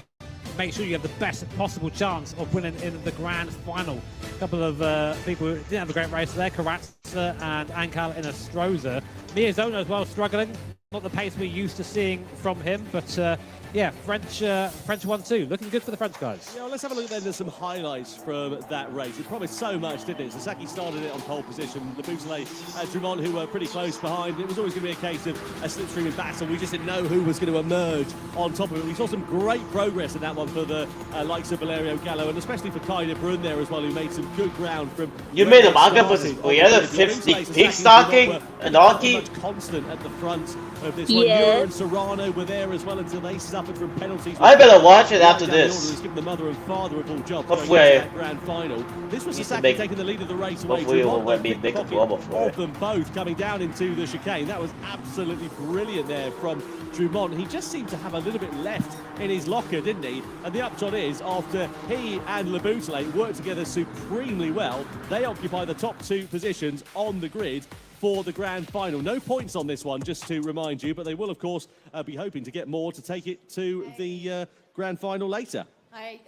make sure you have the best possible chance of winning in the grand final. A couple of people who didn't have a great race there, Karatza and Ankal in a Stroza. Miyazono as well struggling. Not the pace we're used to seeing from him, but yeah, French 1-2, looking good for the French guys. Yeah, well, let's have a look then at some highlights from that race. It promised so much, didn't it? Sasaki started it on pole position. Laboutelet and Drummond, who were pretty close behind. It was always going to be a case of a slipstreaming battle. We just didn't know who was going to emerge on top of it. We saw some great progress in that one for the likes of Valerio Gallo, and especially for Kai De Bruyne there as well, who made some good ground from. You made a manga for the 50 pig stocking and donkey. Constant at the front of this one. Jura and Serrano were there as well until they suffered from penalties. I better watch it after this. He's given the mother and father a full job. Hopefully, that grand final. This was Sasaki taking the lead of the race away. Hopefully, it will be big trouble for them both coming down into the chicane. That was absolutely brilliant there from Drummond. He just seemed to have a little bit left in his locker, didn't he? And the upshot is, after he and Laboutelet worked together supremely well, they occupy the top two positions on the grid for the grand final. No points on this one, just to remind you, but they will, of course, be hoping to get more to take it to the grand final later.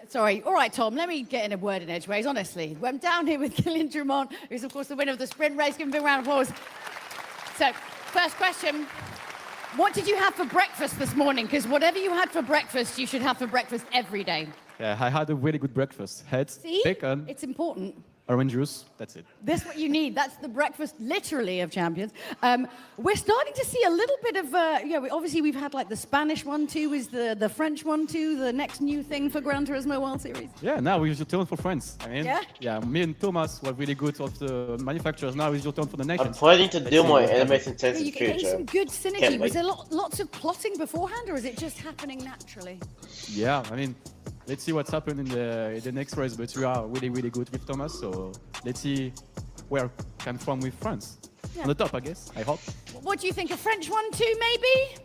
Sorry. All right, Tom, let me get in a word in edgeways, honestly. I'm down here with Kylian Drummond, who's, of course, the winner of the sprint race. Give him a big round of applause. So, first question. What did you have for breakfast this morning? Because whatever you had for breakfast, you should have for breakfast every day. Yeah, I had a really good breakfast. Had See? bacon, It's important. orange juice. That's it. This what you need. That's the breakfast, literally, of champions. We're starting to see a little bit of, obviously we've had like the Spanish one too, is the French one too, the next new thing for Gran Turismo World Series. Yeah, now it's your turn for France. I mean, Yeah? me and Thomas were really good of the manufacturers. Now it's your turn for the I'm nations. planning to do see more what happens. animation Yeah, tests in you're the getting future. some good synergy. Can't Was wait. there lots of plotting beforehand, or is it just happening naturally? Yeah, I mean, let's see what's happened in the next race. But we are really, really good with Thomas. So let's see where can from with France. Yeah. On the top, I guess. I hope. What do you think? A French one too, maybe?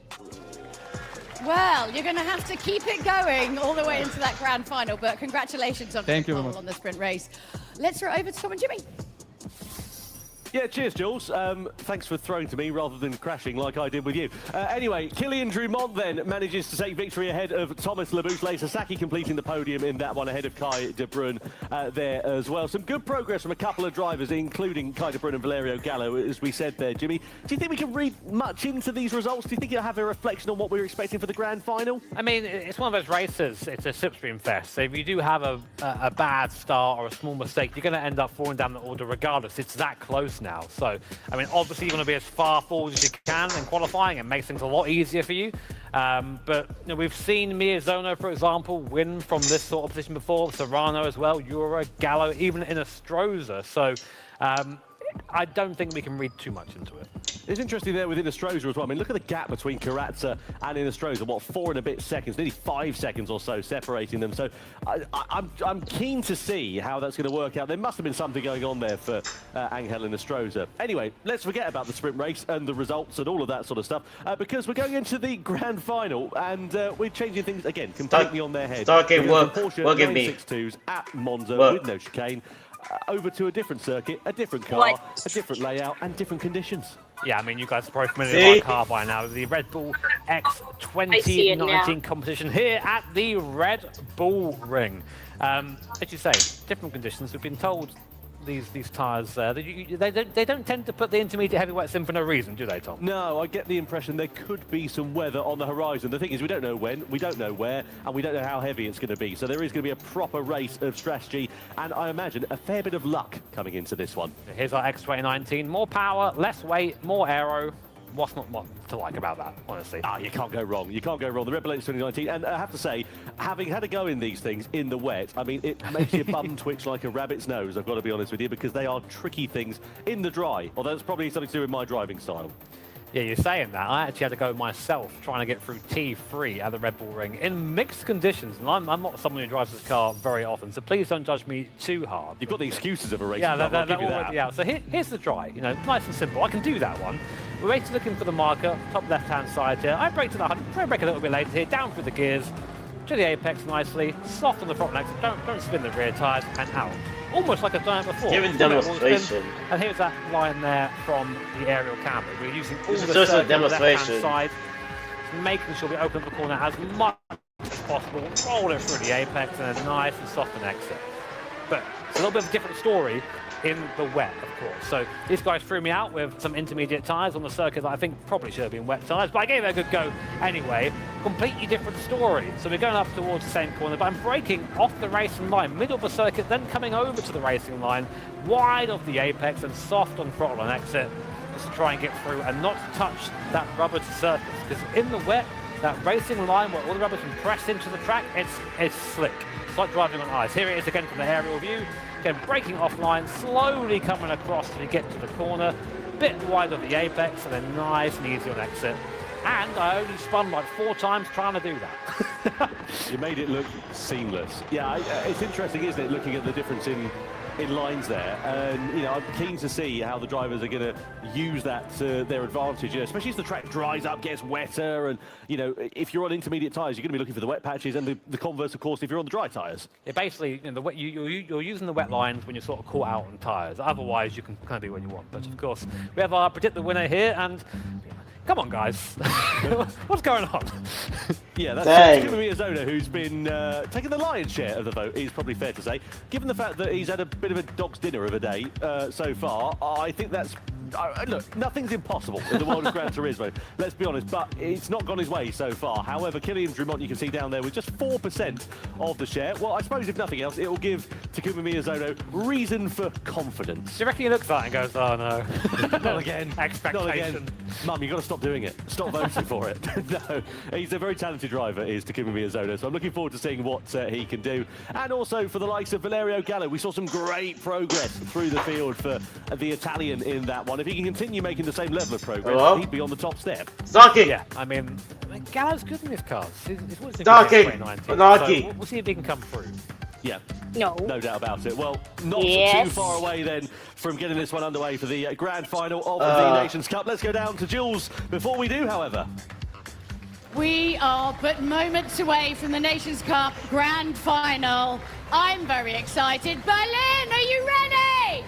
Well, you're going to have to keep it going all the way into that grand final. But congratulations on Thank you very pole much. on the sprint race. Let's throw it over to Tom and Jimmy. Yeah, cheers, Jules. Thanks for throwing to me rather than crashing like I did with you. Anyway, Kylian Drumont then manages to take victory ahead of Thomas Labouche. Sasaki completing the podium in that one ahead of Kai De Bruyne there as well. Some good progress from a couple of drivers, including Kai De Bruyne and Valerio Gallo, as we said there, Jimmy. Do you think we can read much into these results? Do you think you'll have a reflection on what we were expecting for the grand final? I mean, it's one of those races, it's a slipstream fest. So if you do have a bad start or a small mistake, you're going to end up falling down the order regardless. It's that close now. So, I mean, obviously you want to be as far forward as you can in qualifying. It makes things a lot easier for you. But you know, we've seen Miyazono, for example, win from this sort of position before. Serrano as well, Jura, Gallo, even in a Stroza. So, I don't think we can read too much into it. It's interesting there with Inestrosa as well. I mean, look at the gap between Karatza and Inestrosa. What, 4 and a bit seconds, nearly 5 seconds or so separating them. So I'm keen to see how that's going to work out. There must have been something going on there for Angel Inestrosa. Anyway, let's forget about the sprint race and the results and all of that sort of stuff because we're going into the grand final and we're changing things again completely on their head. Start game work. Porsche Work at me. 962s at Monza Work. with no chicane. Over to a different circuit, a different car, a different layout, and different conditions. Yeah, I mean, you gues are probably familiar with our car by now. The Red Bull X 2019 competition here at the Red Bull Ring. As you say, different conditions. We've been told these tyres, they don't tend to put the intermediate heavyweights in for no reason, do they, Tom? No, I get the impression there could be some weather on the horizon. The thing is, we don't know when, we don't know where, and we don't know how heavy it's going to be. So there is going to be a proper race of strategy, and I imagine a fair bit of luck coming into this one. Here's our X 2019. More power, less weight, more aero. What's not what to like about that, honestly? You can't go wrong. You can't go wrong. The Red Bull X 2019, and I have to say, having had a go in these things in the wet, I mean, it makes your bum twitch like a rabbit's nose, I've got to be honest with you, because they are tricky things in the dry. Although it's probably something to do with my driving style. Yeah, you're saying that. I actually had to go myself trying to get through T3 at the Red Bull Ring in mixed conditions. And I'm not someone who drives this car very often, so please don't judge me too hard. You've got the excuses of a race. Yeah, I'll they're give you already that. out. So here's the dry. You know, nice and simple. I can do that one. We're basically looking for the marker, top left-hand side here. I brake to the 100, try and brake a little bit later here, down through the gears, to the apex nicely, soft on the front legs, don't spin the rear tyres, and out. Almost like I've done it before. Give a demonstration. And here's that line there from the aerial camera. We're using all This the is just a circles on the left-hand demonstration. side, making sure we open up the corner as much as possible, roll it through the apex, and a nice and soft an exit. But it's a little bit of a different story in the wet, of course. So these guys threw me out with some intermediate tyres on the circuit that I think probably should have been wet tyres, but I gave it a good go anyway. Completely different story. So we're going up towards the same corner, but I'm braking off the racing line, middle of the circuit, then coming over to the racing line, wide of the apex and soft on throttle and exit, just to try and get through and not touch that rubber surface. Because in the wet, that racing line where all the rubber's been pressed into the track, it's slick. It's like driving on ice. Here it is again from the aerial view. Again, braking offline, slowly coming across as we get to the corner, bit wide of the apex, and then nice and easy on exit. And I only spun like 4 times trying to do that. You made it look seamless. Yeah, it's interesting, isn't it, looking at the difference in lines there. And, you know, I'm keen to see how the drivers are going to use that to their advantage, you know, especially as the track dries up, gets wetter. And, you know, if you're on intermediate tyres, you're going to be looking for the wet patches, and the converse, of course, if you're on the dry tyres. Yeah, basically, you know, you're using the wet lines when you're sort of caught out on tyres. Otherwise, you can kind of do what you want. But, of course, we have our predict the winner here, and come on, guys. What's going on? Yeah, that's Miyazono, who's been taking the lion's share of the vote, is probably fair to say. Given the fact that he's had a bit of a dog's dinner of a day so far, I think that's look, nothing's impossible in the world of Gran Turismo, let's be honest, but it's not gone his way so far. However, Kylian Drumont, you can see down there, with just 4% of the share. Well, I suppose if nothing else, it will give Takuma Miyazono reason for confidence. Do you reckon he looks at it and goes, oh no. Not again. Expectation. Not again. Mum, you've got to stop doing it. Stop voting for it. No, he's a very talented driver, is Takuma Miyazono, so I'm looking forward to seeing what he can do. And also for the likes of Valerio Gallo, we saw some great progress through the field for the Italian in that one. If he can continue making the same level of progress, he'd be on the top step. Saki! Yeah, I mean Gallo's good in this car. It's Saki! So we'll see if he can come through. Yeah. No. No doubt about it. Well, not too far away then from getting this one underway for the grand final of the Nations Cup. Let's go down to Jules before we do, however. We are but moments away from the Nations Cup Grand Final. I'm very excited. Berlin, are you ready?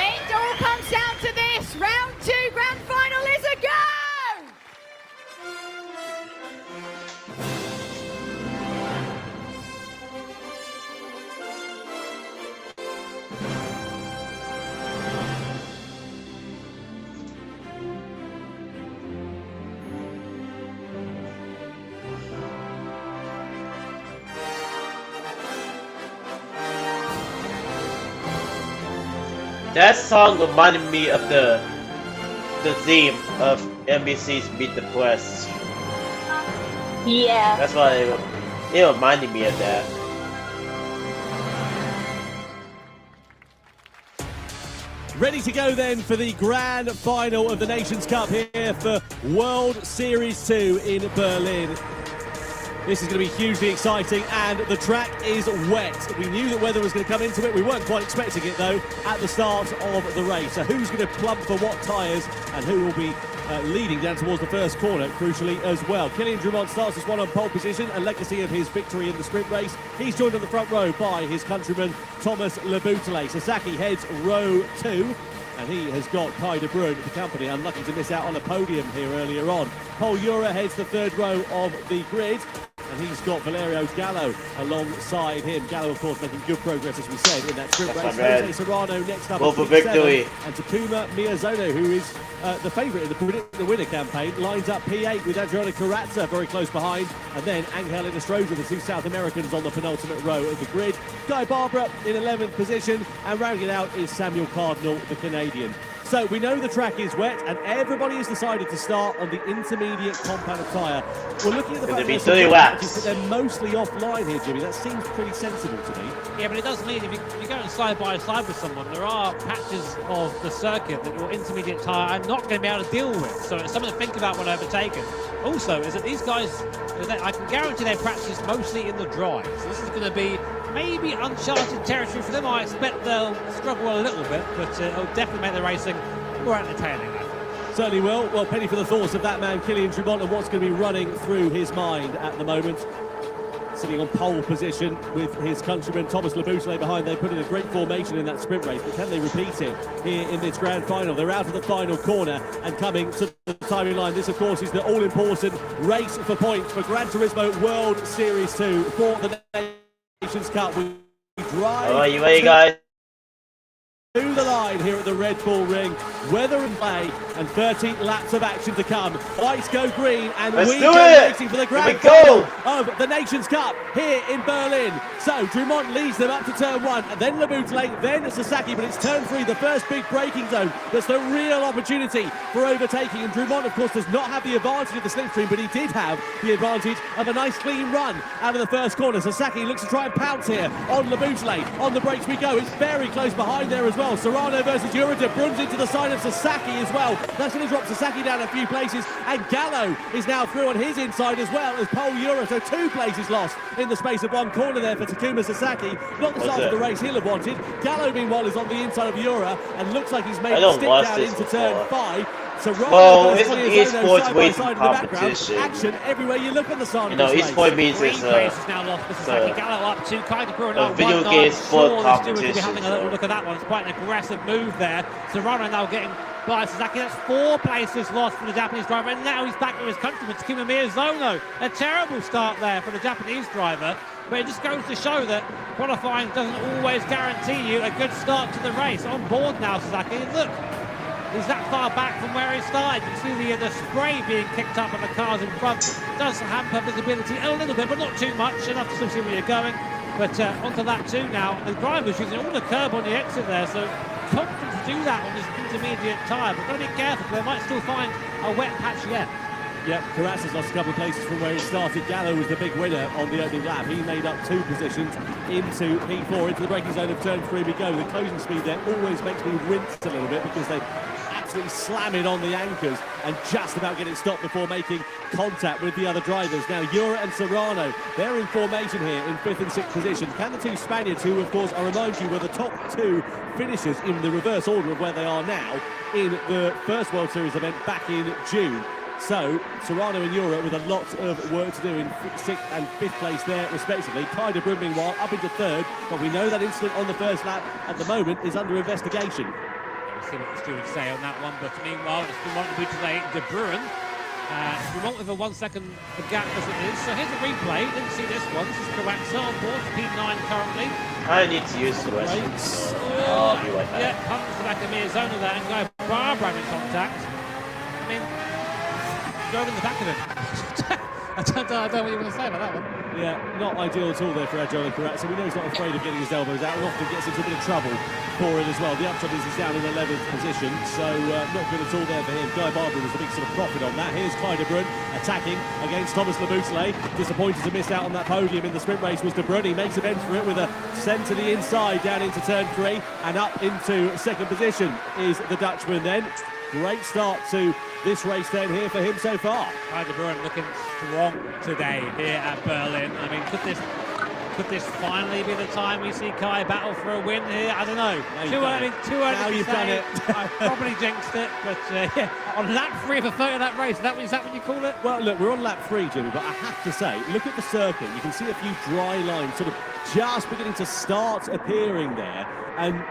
It all comes down to this. Round 2 Grand Final is a go! That song reminded me of the theme of NBC's Meet the Press. Yeah. That's why it reminded me of that. Ready to go then for the grand final of the Nations Cup here for World Series 2 in Berlin. This is going to be hugely exciting, and the track is wet. We knew that weather was going to come into it. We weren't quite expecting it, though, at the start of the race. So who's going to plump for what tyres, and who will be leading down towards the first corner, crucially, as well. Kylian Drumont starts this one on pole position, a legacy of his victory in the sprint race. He's joined on the front row by his countryman, Thomas Leboutelet. Sasaki heads row 2. And he has got Kai de Bruyne for company, unlucky to miss out on a podium here earlier on. Paul Ura heads the third row of the grid, and he's got Valerio Gallo alongside him. Gallo, of course, making good progress, as we said, in that sprint race. Jose Serrano next up for victory. And Takuma Miyazono, who is the favourite in the Predict the Winner campaign, lines up P8 with Adriano Carrazza very close behind, and then Angel Inestrosa, the two South Americans, on the penultimate row of the grid. Guy Barbara in 11th position, and rounding it out is Samuel Cardinal, the Canadian. So we know the track is wet, and everybody has decided to start on the intermediate compound tyre. We're looking at the fact that they're mostly offline here, Jimmy. That seems pretty sensible to me. Yeah, but it does mean if you're going side by side with someone, there are patches of the circuit that your intermediate tyre are not going to be able to deal with. So it's something to think about when overtaken. Also, is that these guys, I can guarantee they practice mostly in the dry. So this is going to be maybe uncharted territory for them. I expect they'll struggle a little bit, but it'll definitely make the racing more entertaining, I think. Certainly will. Well, penny for the thoughts of that man, Kylian Drumont, and what's going to be running through his mind at the moment. Sitting on pole position with his countryman Thomas Leboutelet behind. They put in a great formation in that sprint race, but can they repeat it here in this grand final? They're out of the final corner and coming to the timing line. This, of course, is the all-important race for points for Gran Turismo World Series 2 for the Nations Cup. We drive. Are you ready, guys? To the line here at the Red Bull Ring. Weather and play, and 13 laps of action to come. Lights go green, and we go racing for the grand final of the Nations Cup here in Berlin. So Drumont leads them up to turn 1, and then Leboutelet, then Sasaki, but it's turn 3, the first big braking zone. That's the real opportunity for overtaking, and Drumont, of course, does not have the advantage of the slipstream, but he did have the advantage of a nice clean run out of the first corner. Sasaki looks to try and pounce here on Leboutelet. On the brakes we go. It's very close behind there as well. Serrano versus Ura. De Bruyne's into the side of Sasaki as well. That's going to drop Sasaki down a few places, and Gallo is now through on his inside as well as Paul Ura. So 2 places lost in the space of 1 corner there for Takuma Sasaki. Not the start of the race he'll have wanted. Gallo, meanwhile, is on the inside of Ura and looks like he's made a stick down into turn 5. Well, it's an esports racing competition. Action everywhere you look on the side. You know, esports means it's a video game sport competition. Having a little look at that one. It's quite an aggressive move there. Serrano now getting by Sasaki. That's 4 places lost for the Japanese driver, and now he's back with his countryman, Takuma Miyazono. A terrible start there for the Japanese driver, but it just goes to show that qualifying doesn't always guarantee you a good start to the race. On board now, Sasaki, and look, he's that far back from where he started. You can see the spray being kicked up on the cars in front. Does hamper visibility a little bit, but not too much, enough to still see where you're going. But onto that too now. The driver's using all the curb on the exit there, so confident to do that on this intermediate tyre, but got to be careful because they might still find a wet patch yet. Yep, Carras has lost a couple of places from where he started. Gallo was the big winner on the opening lap. He made up 2 positions into P4, into the braking zone of turn 3 we go. The closing speed there always makes me wince a little bit because they absolutely slam it on the anchors and just about get it stopped before making contact with the other drivers. Now, Jura and Serrano, they're in formation here in 5th and 6th position. Can the 2 Spaniards, who, of course, I remind you, were the top 2 finishers in the reverse order of where they are now in the first World Series event back in June. So, Serrano and Jura with a lot of work to do in 6th and 5th place there, respectively. Kai de Bruyne, meanwhile, up into 3rd, but we know that incident on the first lap at the moment is under investigation. We'll see what the stewards say on that one, but meanwhile, it's been wanted to be today, De Bruyne. Vermont with a 1 second gap as it is. So here's a replay. Didn't see this one. This is Karatsa on board, P9 currently. I need to use the rest. I'll be like that. Yeah, comes to the back of Miyazono there, and Guy Barbara in contact. I mean, go in the back of him. I don't know what you want to say about that one. Yeah, not ideal at all there for Adjola Karatsa. We know he's not afraid of getting his elbows out and often gets into a bit of trouble for it as well. The upshot is he's down in 11th position, so not good at all there for him. Guy Barber was the big sort of profit on that. Here's Kai de Bruyne attacking against Thomas Laboutelet. Disappointed to miss out on that podium in the sprint race was de Bruyne. He makes amends for it with a send to the inside down into turn 3 and up into 2nd position is the Dutchman then. Great start to this race then here for him so far. Kai de Bruyne looking strong today here at Berlin. I mean, could this finally be the time we see Kai battle for a win here? I don't know. Too early now to you've say. done it. I probably jinxed it, but yeah, on lap 3 of a 30 lap race, is that what you call it? Well, look, we're on lap 3, Jimmy, but I have to say, look at the circuit. You can see a few dry lines sort of just beginning to start appearing there, and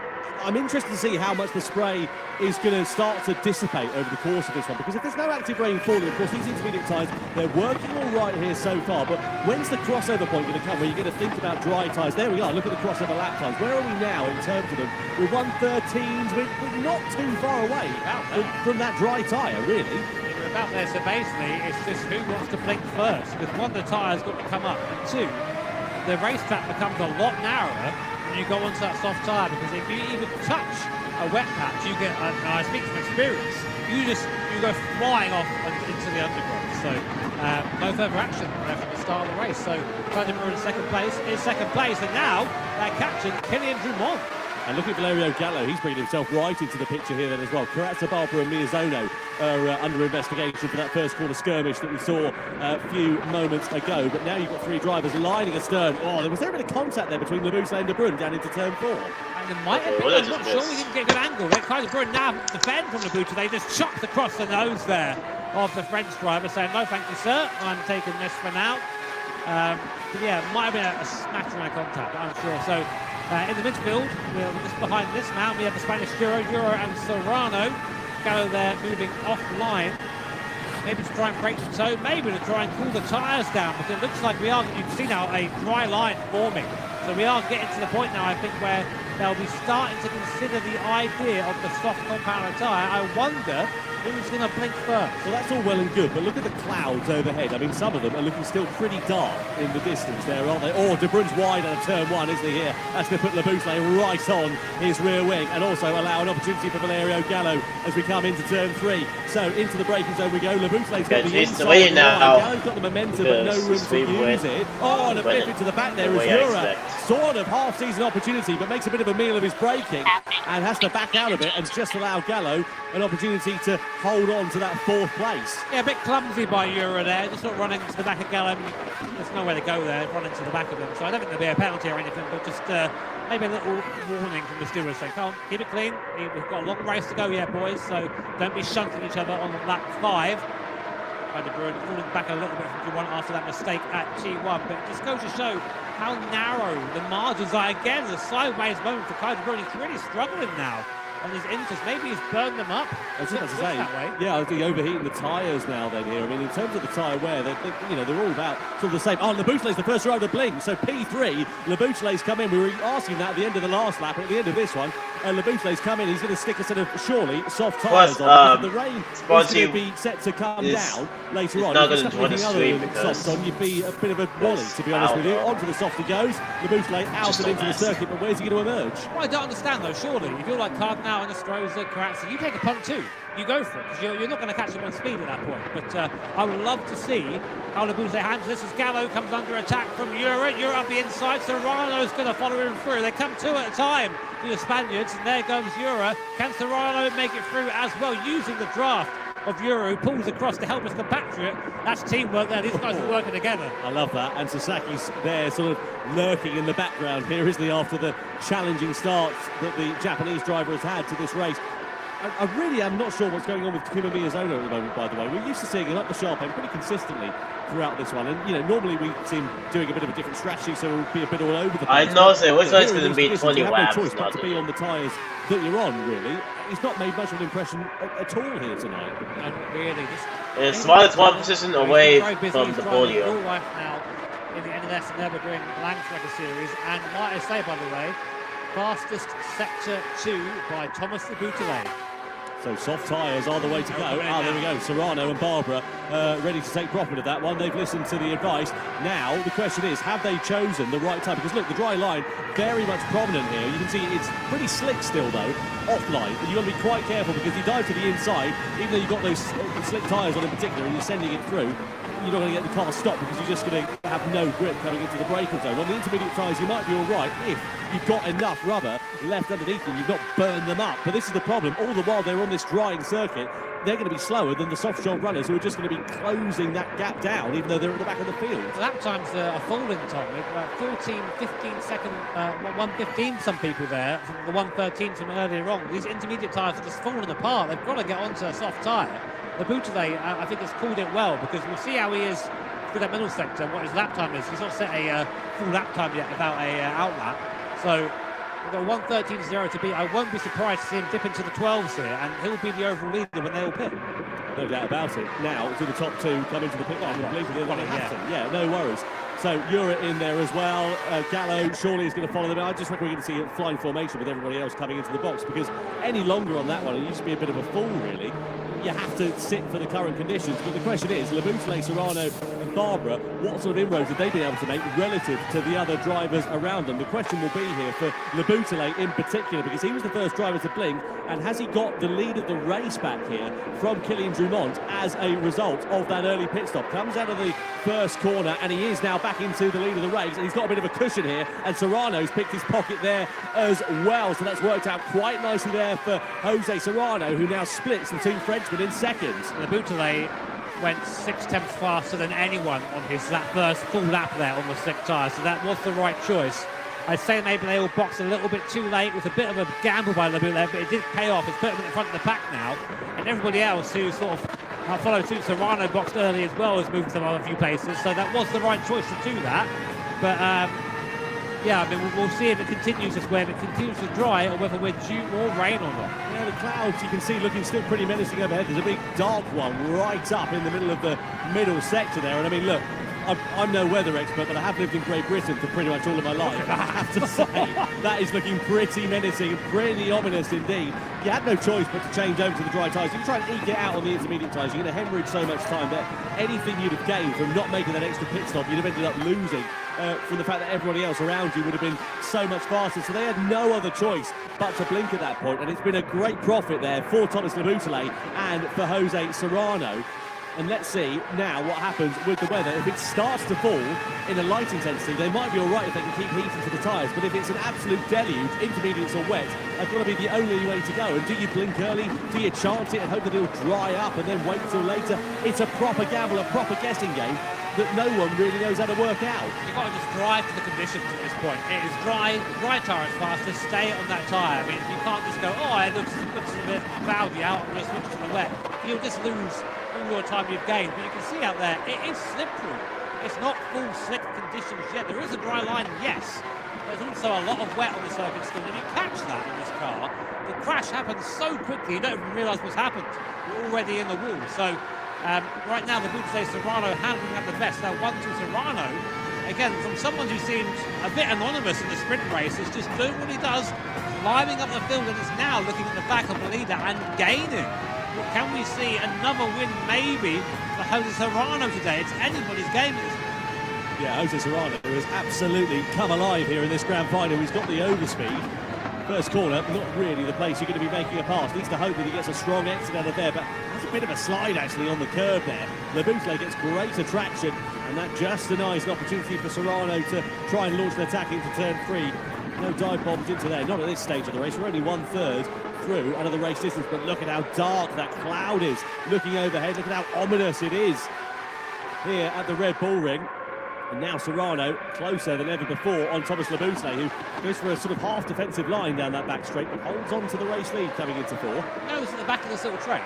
I'm interested to see how much the spray is going to start to dissipate over the course of this one, because if there's no active rain falling, of course, these intermediate tyres, they're working all right here so far, but when's the crossover point going to come where you're going to think about dry tyres? There we are, look at the crossover lap times. Where are we now in terms of them? We're 1:13s, we're not too far away from that dry tyre, really. We're about there, so basically, it's just who wants to blink first, because one, the tyre's got to come up, and 2, the racetrack becomes a lot narrower when you go onto that soft tyre, because if you even touch a wet patch, you get, I speak from experience, you go flying off into the undergrowth. So no further action there from the start of the race. So Kai de Bruyne in 2nd place, and now they're catching Kylian Drumont. And look at Valerio Gallo, he's bringing himself right into the picture here then as well. Karatsa, Barbara and Miyazono are under investigation for that first corner skirmish that we saw a few moments ago. But now you've got 3 drivers lining astern. Oh, was there a bit of contact there between Laboutelet and de Bruyne down into turn 4? And there might have been, I'm not sure, we didn't get a good angle. Kai de Bruyne now defend from Laboutelet. They just chopped across the nose there of the French driver, saying, no thank you sir, I'm taking this for now. But yeah, might have been a smattering of contact, I'm sure. So in the midfield, we're just behind this now, we have the Spanish Jura and Serrano. Gallo there moving offline. Maybe to try and break the toe, maybe to try and cool the tyres down, because it looks like we are, you can see now, a dry line forming. So we are getting to the point now, I think, where they'll be starting to consider the idea of the soft compound tyre. I wonder who's going to blink first. Well, that's all well and good, but look at the clouds overhead. I mean, some of them are looking still pretty dark in the distance there, aren't they? Oh, de Bruyne's wide on turn 1, isn't he, here? That's going to put Laboutelet right on his rear wing and also allow an opportunity for Valerio Gallo as we come into turn 3. So into the braking zone we go. Laboutelet's got the inside line. Gallo's got the momentum, but no room to use it. Oh, and a flip into the back there is Jura. Sort of half-season opportunity, but makes a bit of a meal of his braking and has to back out of it and just allow Gallo an opportunity to hold on to that 4th place. Yeah, a bit clumsy by Jura there, just not running to the back of Gallo. There's nowhere to go there, running to the back of him. So I don't think there'll be a penalty or anything, but just maybe a little warning from the stewards saying, come on, keep it clean. We've got a long race to go yet, boys, so don't be shunting each other on lap 5. Kai de Bruyne falling back a little bit from Q1 after that mistake at T1, but it just goes to show how narrow the margins are. Again, the sideways moment for Kai de Bruyne. He's really struggling now on his inters. Maybe he's burned them up. I was just about to Looks say, that way. yeah, I think overheating the tyres now then here. I mean, in terms of the tyre wear, they're all about sort of the same. Oh, Leboutelet's the first driver to blink, so P3, Leboutelet's come in. We were asking that at the end of the last lap, at the end of this one, Leboutelet's come in. He's going to stick a sort of, surely, soft tyres on. The rain is going to be set to come down later on. Not If going to you join the stuck stream anything other than because soft on, you'd be a bit of a wally, to be honest with you. Onto the soft he goes. Leboutelet out and into the circuit, but where's he going to emerge? Well, I don't understand though, surely. If you're like Cardinal and Estroza, Karatzi, you take a punt too. You go for it, because you're not going to catch him on speed at that point. But I would love to see how Leboutelet handles this as Gallo comes under attack from Euro. Euro up the inside, Serrano's going to follow him through. They come two at a time, the Spaniards, and there goes Euro. Can Serrano make it through as well, using the draft of Euro, pulls across to help his compatriot. That's teamwork there. These guys are working together. I love that. And Sasaki's there sort of lurking in the background here, isn't he, after the challenging starts that the Japanese driver has had to this race. I really am not sure what's going on with Takuma Miyazono at the moment, by the way. We're used to seeing him up the sharp end pretty consistently throughout this one. And, normally we see him doing a bit of a different strategy, so it'll be a bit all over the place. I know, so it looks like it's going to be 20 You have laps. no choice but to be on the tyres that you're on, really. He's not made much of an impression at all here tonight. And really, It's smartest one position away from the podium. Real life now in the NLS and Nürburgring Langstrecke Series. And might I say, by the way, fastest sector 2 by Thomas Leboutelet. So soft tyres are the way to go. There we go. Serrano and Barbara ready to take profit of that one. They've listened to the advice. Now, the question is, have they chosen the right time? Because look, the dry line, very much prominent here. You can see it's pretty slick still, though, offline. But you've got to be quite careful because you dive to the inside, even though you've got those slick tyres on in particular, and you're sending it through, you're not going to get the car stopped because you're just going to have no grip coming into the braking zone. On the intermediate tyres, you might be all right if you've got enough rubber left underneath them. You've not burned them up. But this is the problem. All the while they're on this drying circuit, they're going to be slower than the soft-shell runners who are just going to be closing that gap down, even though they're at the back of the field. Lap times are falling, Tom. 14, 15 second, 1:15 some people there, from the 1:13 from earlier on. These intermediate tyres are just falling apart. They've got to get onto a soft tyre. Leboutelet, I think, has called it well, because we'll see how he is for that middle sector, what his lap time is. He's not set a full lap time yet without a outlap. So we've got 1:13.0 to beat. I won't be surprised to see him dip into the 12s here, and he'll be the overall leader when they all pit. No doubt about it. Now, to the top two come into the pit lane. Yeah, no worries. So Ura in there as well. Gallo surely is going to follow them. I just reckon we're going to see a flying formation with everybody else coming into the box, because any longer on that one, it used to be a bit of a fall, really. You have to sit for the current conditions. But the question is, Leboutelet, Serrano and Barbara, what sort of inroads have they been able to make relative to the other drivers around them? The question will be here for Leboutelet in particular, because he was the first driver to blink, and has he got the lead of the race back here from Kilian Drumont as a result of that early pit stop? Comes out of the first corner, and he is now back into the lead of the race, and he's got a bit of a cushion here, and Serrano's picked his pocket there as well, so that's worked out quite nicely there for Jose Serrano, who now splits the two Frenchmen in seconds. Leboutelet went 6/10 faster than anyone on his first full lap there on the slick tyre, so that was the right choice. I'd say maybe they all boxed a little bit too late. It was a bit of a gamble by Leboutelet, but it did pay off. It's put him in the front of the pack now, and everybody else who sort of followed suit, Serrano boxed early as well, has moved to a few places, so that was the right choice to do that. But yeah, I mean, we'll see if it continues this way, if it continues to dry, or whether we're due more rain or not. Yeah, the clouds you can see looking still pretty menacing overhead. There's a big dark one right up in the middle of the middle sector there. And I mean, look, I'm no weather expert, but I have lived in Great Britain for pretty much all of my life. I have to say, that is looking pretty menacing, pretty ominous indeed. You had no choice but to change over to the dry tyres. You can try and eke it out on the intermediate tyres. You're going to hemorrhage so much time there. Anything you'd have gained from not making that extra pit stop, you'd have ended up losing from the fact that everybody else around you would have been so much faster. So they had no other choice but to blink at that point. And it's been a great profit there for Thomas Leboutelet and for Jose Serrano. And let's see now what happens with the weather. If it starts to fall in a light intensity, they might be all right if they can keep heating to the tyres. But if it's an absolute deluge, intermediates or wet, that's got to be the only way to go. And do you blink early? Do you chance it and hope that it'll dry up and then wait till later? It's a proper gamble, a proper guessing game that no one really knows how to work out. You've got to just drive for the conditions at this point. It is dry, the dry tyre is faster, stay on that tyre. I mean, you can't just go, oh, it looks a bit cloudy out, I'm going to switch to the wet. You'll just lose all your time you've gained. But you can see out there, it is slippery. It's not full slick conditions yet. There is a dry line, yes. There's also a lot of wet on the circuit still. If you catch that in this car, the crash happened so quickly, you don't even realise what's happened. You're already in the wall. So right now, the Butze Serrano handling at the best. Now, 1-2 Serrano, again, from someone who seemed a bit anonymous in the sprint race, is just doing what he does, climbing up the field, and is now looking at the back of the leader and gaining. Can we see another win, maybe, for Jose Serrano today? It's anybody's game. Yeah, Jose Serrano has absolutely come alive here in this grand final. He's got the overspeed. First corner, not really the place you're going to be making a pass. Needs to hope that he gets a strong exit out of there, but has a bit of a slide actually on the curb there. Leboutle gets great attraction, and that just denies an opportunity for Serrano to try and launch an attack into turn 3. No dive bombs into there, not at this stage of the race. We're only 1/3 through out of the race distance, but look at how dark that cloud is. Looking overhead, look at how ominous it is here at the Red Bull Ring. And now Serrano closer than ever before on Thomas Leboutle, who goes for a sort of half defensive line down that back straight, but holds on to the race lead coming into 4. Knows at the back of this little train,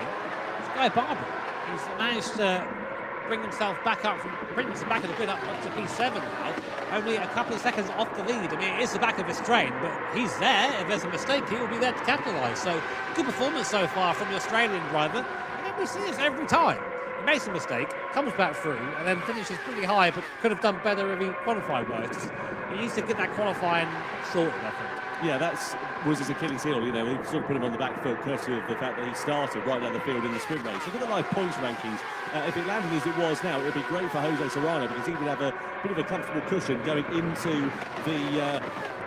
it's Guy Barber. He's managed to bring himself back up from pretty much the back of the grid up to P7 now. Only a couple of seconds off the lead. I mean, it is the back of his train, but he's there. If there's a mistake, he will be there to capitalise. So, good performance so far from the Australian driver. And we see this every time. He makes a mistake, comes back through, and then finishes pretty high, but could have done better if he qualified well. He needs to get that qualifying sorted, I think. Yeah, was his Achilles heel, you know, he sort of put him on the back foot courtesy of the fact that he started right down the field in the sprint race. Look at the live points rankings. If it landed as it was now, it would be great for Jose Serrano because he would have a bit of a comfortable cushion going into the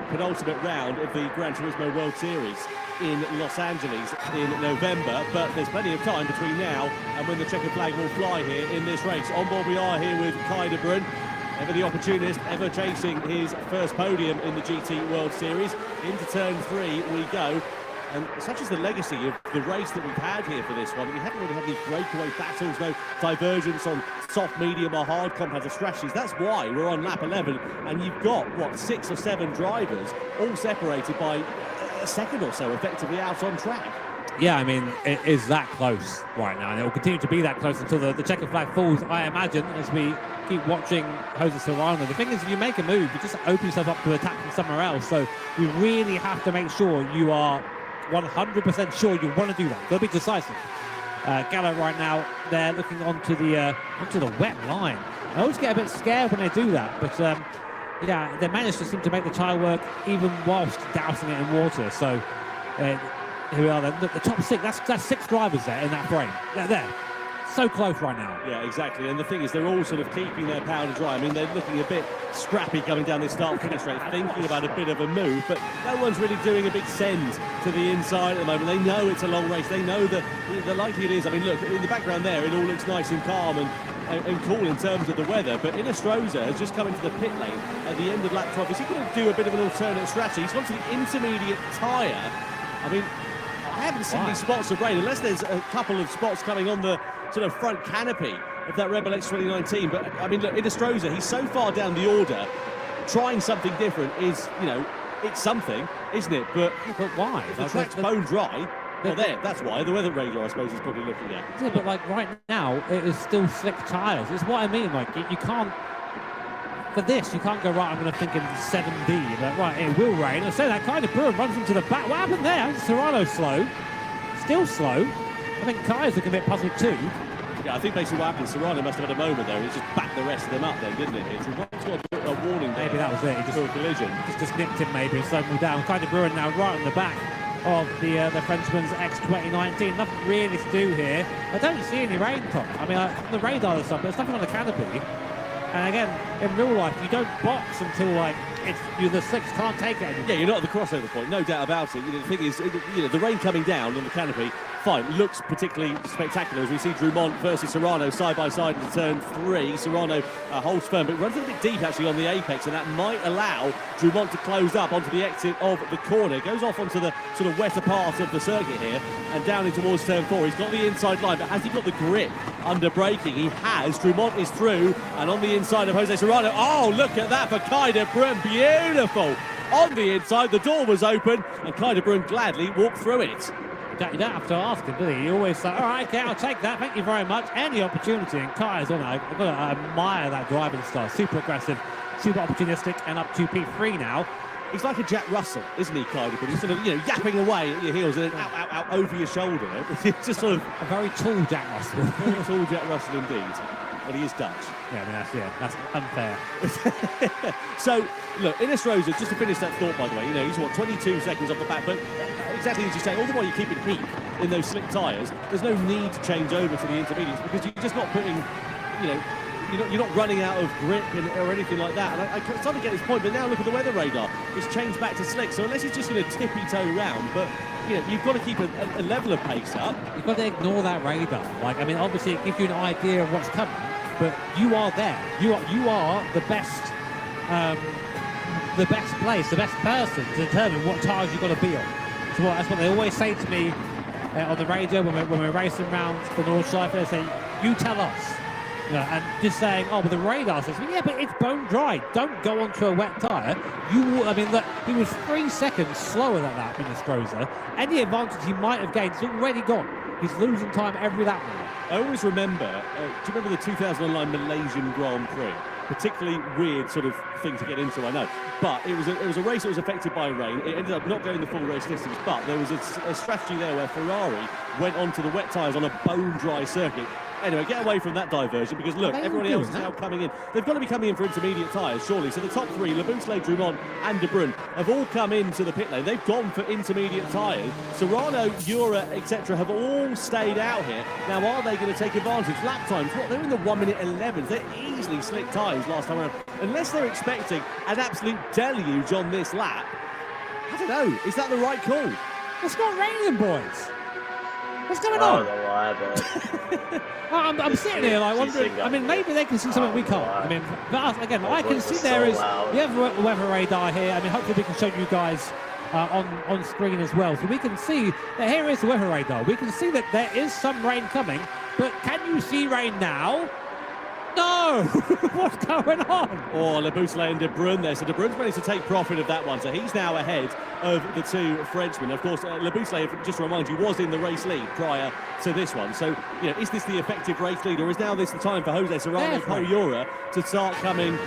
penultimate round of the Gran Turismo World Series in Los Angeles in November, but there's plenty of time between now and when the checkered flag will fly here in this race. On board we are here with Kai de Bruyne, ever the opportunist, ever chasing his first podium in the GT World Series. Into turn 3 we go, and such is the legacy of the race that we've had here for this one. We haven't really had these breakaway battles, no divergence on soft, medium or hard compounds of strategies. That's why we're on lap 11, and you've got, what, 6 or 7 drivers all separated by a second or so effectively out on track. Yeah, I mean, it is that close right now, and it will continue to be that close until the checkered flag falls, I imagine, as we keep watching Jose Serrano. The thing is, if you make a move, you just open yourself up to attack from somewhere else, so you really have to make sure you are 100% sure you want to do that. They'll be decisive. Gallo right now, they're looking onto the wet line. I always get a bit scared when they do that, but yeah, they managed to seem to make the tyre work even whilst dousing it in water. So here we are. The top 6. That's 6 drivers there in that frame. They're there. So close right now. Yeah, exactly. And the thing is, they're all sort of keeping their powder dry. I mean, they're looking a bit scrappy coming down this start-finish straight, thinking about a bit of a move, but no one's really doing a big send to the inside at the moment. They know it's a long race. They know that the likelihood is, I mean, look, in the background there, it all looks nice and calm and cool in terms of the weather, but Inestrosa has just come into the pit lane at the end of lap 12. Is he going to do a bit of an alternate strategy? He's gone to the intermediate tyre. I mean, I haven't seen these spots of rain, unless there's a couple of spots coming on the sort of front canopy of that Rebel X 2019. But I mean, look, Inestrosa, he's so far down the order. Trying something different is, you know, it's something, isn't it? But why? If the track's bone dry, well, there, that's why. The weather radar, I suppose, is probably looking at. Yeah, but like right now, it is still slick tyres. It's what I mean. Like you can't. For this, you can't go, right, I'm going to think in 7D. Like, right, it will rain. I say that kind of Bruin runs into the back. What happened there? Serrano's slow. Still slow. I think Kai's looking a bit puzzled too. Yeah, I think basically what happened, Serrano must have had a moment there. He just backed the rest of them up then, didn't it? It's a warning there. Maybe that was it. He just for a collision. Just nipped him maybe and slowed him down. Kai de Bruyne now right on the back of the Frenchman's X 2019. Nothing really to do here. I don't see any rain, Tom. I mean, on the radar or something, there's nothing on the canopy. And again, in real life, you don't box until like the 6 can't take it anymore. Yeah, you're not at the crossover point, no doubt about it. You know, the thing is, the rain coming down on the canopy, fine, looks particularly spectacular as we see Drumont versus Serrano side by side in turn 3. Serrano holds firm, but runs a bit deep actually on the apex, and that might allow Drumont to close up onto the exit of the corner. Goes off onto the sort of wetter part of the circuit here and down in towards turn 4. He's got the inside line, but has he got the grip under braking? He has. Drumont is through and on the inside of Jose Serrano. Oh, look at that for Kai de Bruyne. Beautiful. On the inside, the door was open, and Kai de Bruyne gladly walked through it. You don't have to ask him, do you? He always say, all right, okay, I'll take that. Thank you very much. Any opportunity, and Kai is on it. I've got to admire that driving style. Super aggressive, super opportunistic, and up to P3 now. He's like a Jack Russell, isn't he, kind of? But he's sort of, yapping away at your heels and then out over your shoulder. It's just sort of a very tall Jack Russell. Very tall Jack Russell indeed. But he is Dutch. Yeah, I mean, that's unfair. So, look, Ines Rosa, just to finish that thought, by the way, he's 22 seconds off the back, but exactly as you say, all the while you're keeping heat in those slick tyres, there's no need to change over to the intermediates because you're just not putting, you're not running out of grip or anything like that. And I start to get this point, but now look at the weather radar. It's changed back to slick, so unless it's just going to tippy-toe round, but you've got to keep a level of pace up. You've got to ignore that radar. Obviously it gives you an idea of what's coming, but you are there. You are the best place, the best person to determine what tyres you've got to be on. So that's what they always say to me on the radio when we're racing around the North Side. They say, "You tell us." And just saying, "Oh, but the radar says, yeah, but it's bone dry. Don't go onto a wet tyre." Look, he was 3 seconds slower than that, Ines Rosa. Any advantage he might have gained is already gone. He's losing time every lap now. I always remember, do you remember the 2009 Malaysian Grand Prix? Particularly weird sort of thing to get into, I know. But it was a race that was affected by rain. It ended up not going the full race distance, but there was a strategy there where Ferrari went onto the wet tyres on a bone-dry circuit. Anyway, get away from that diversion because, look, everybody else is now coming in. They've got to be coming in for intermediate tyres, surely. So the top three, Labousse, Drummond and De Bruyne, have all come into the pit lane. They've gone for intermediate tyres. Serrano, Jura, etc. have all stayed out here. Now, are they going to take advantage? Lap times, they're in the 1 minute 11. They're easily slick tyres last time around. Unless they're expecting an absolute deluge on this lap, I don't know. Is that the right call? It's not raining, boys. What's going on? I'm sitting here wondering. Maybe they can see something we can't. But again, I can see there is we have a weather radar here. Hopefully we can show you guys on screen as well, so we can see that here is the weather radar. We can see that there is some rain coming, but can you see rain now? No! What's going on? Labousse and De Bruyne there. So De Bruyne's managed to take profit of that one. So he's now ahead of the two Frenchmen. Of course, Labousse, just to remind you, was in the race lead prior to this one. So, is this the effective race lead, or is now this the time for Jose Serrano and Paul Jura to start coming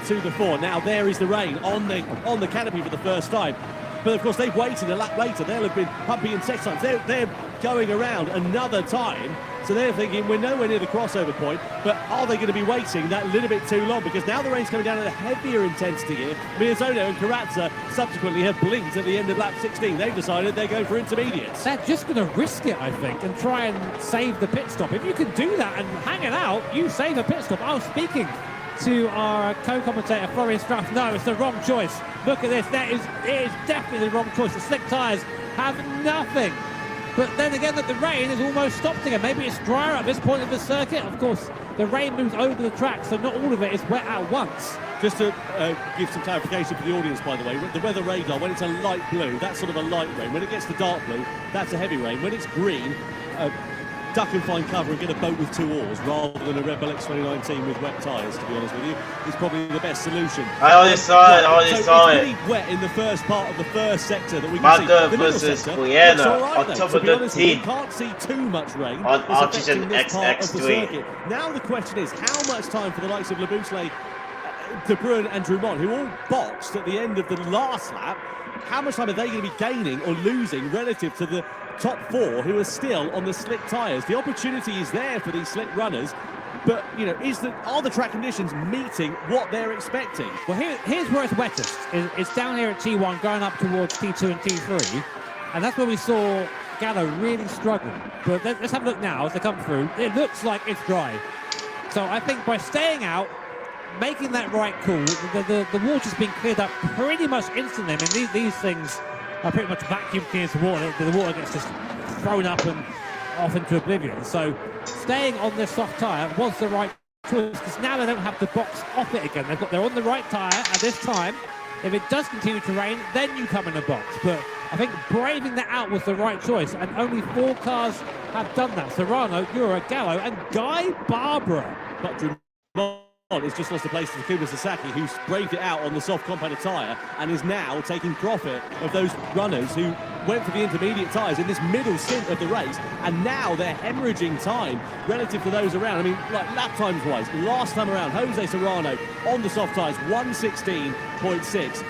to the fore? Now there is the rain on the canopy for the first time. But of course, they've waited a lap later. They'll have been pumping in 6 times. They're going around another time. So they're thinking, we're nowhere near the crossover point, but are they going to be waiting that little bit too long? Because now the rain's coming down at a heavier intensity here. Miyazono and Carazza subsequently have blinked at the end of lap 16. They've decided they're going for intermediates. They're just going to risk it, I think, and try and save the pit stop. If you can do that and hang it out, you save a pit stop. I was speaking to our co-commentator, Florian Straff. No, it's the wrong choice. Look at this. It is definitely the wrong choice. The slick tyres have nothing. But then again, that the rain has almost stopped again. Maybe it's drier at this point of the circuit. Of course, the rain moves over the track, so not all of it is wet at once. Just to give some clarification for the audience, by the way, the weather radar, when it's a light blue, that's sort of a light rain. When it gets to dark blue, that's a heavy rain. When it's green, duck and find cover and get a boat with 2 oars rather than a Red Bull X 2019 with wet tyres, to be honest with you, is probably the best solution. I already saw it, It's really wet in the first part of the first sector that we can see. Marco versus Guiana on top of the team. We can't see too much rain on Oxygen XX3. Now the question is, how much time for the likes of Labousse, De Bruyne and Drummond, who all boxed at the end of the last lap, how much time are they going to be gaining or losing relative to the top 4 who are still on the slick tyres? The opportunity is there for these slick runners, but are the track conditions meeting what they're expecting? Well, here's where it's wettest. It's down here at T1 going up towards T2 and T3, and that's where we saw Gallo really struggle. But let's have a look now as they come through. It looks like it's dry. So I think by staying out, making that right call, the water's been cleared up pretty much instantly. I mean, these things are pretty much vacuum cleans the water. The water gets just thrown up and off into oblivion. So staying on this soft tyre was the right choice, because now they don't have to box off it again. They're on the right tyre at this time. If it does continue to rain, then you come in the box. But I think braving that out was the right choice, and only 4 cars have done that. Serrano, Jura, Gallo, and Guy Barbara. But Drummond has just lost a place to Takuma Sasaki, who's braved it out on the soft compactor tyre and is now taking profit of those runners who went for the intermediate tyres in this middle stint of the race, and now they're hemorrhaging time relative to those around. I mean, like lap times wise, last time around, Jose Serrano on the soft tyres, 1:16.6.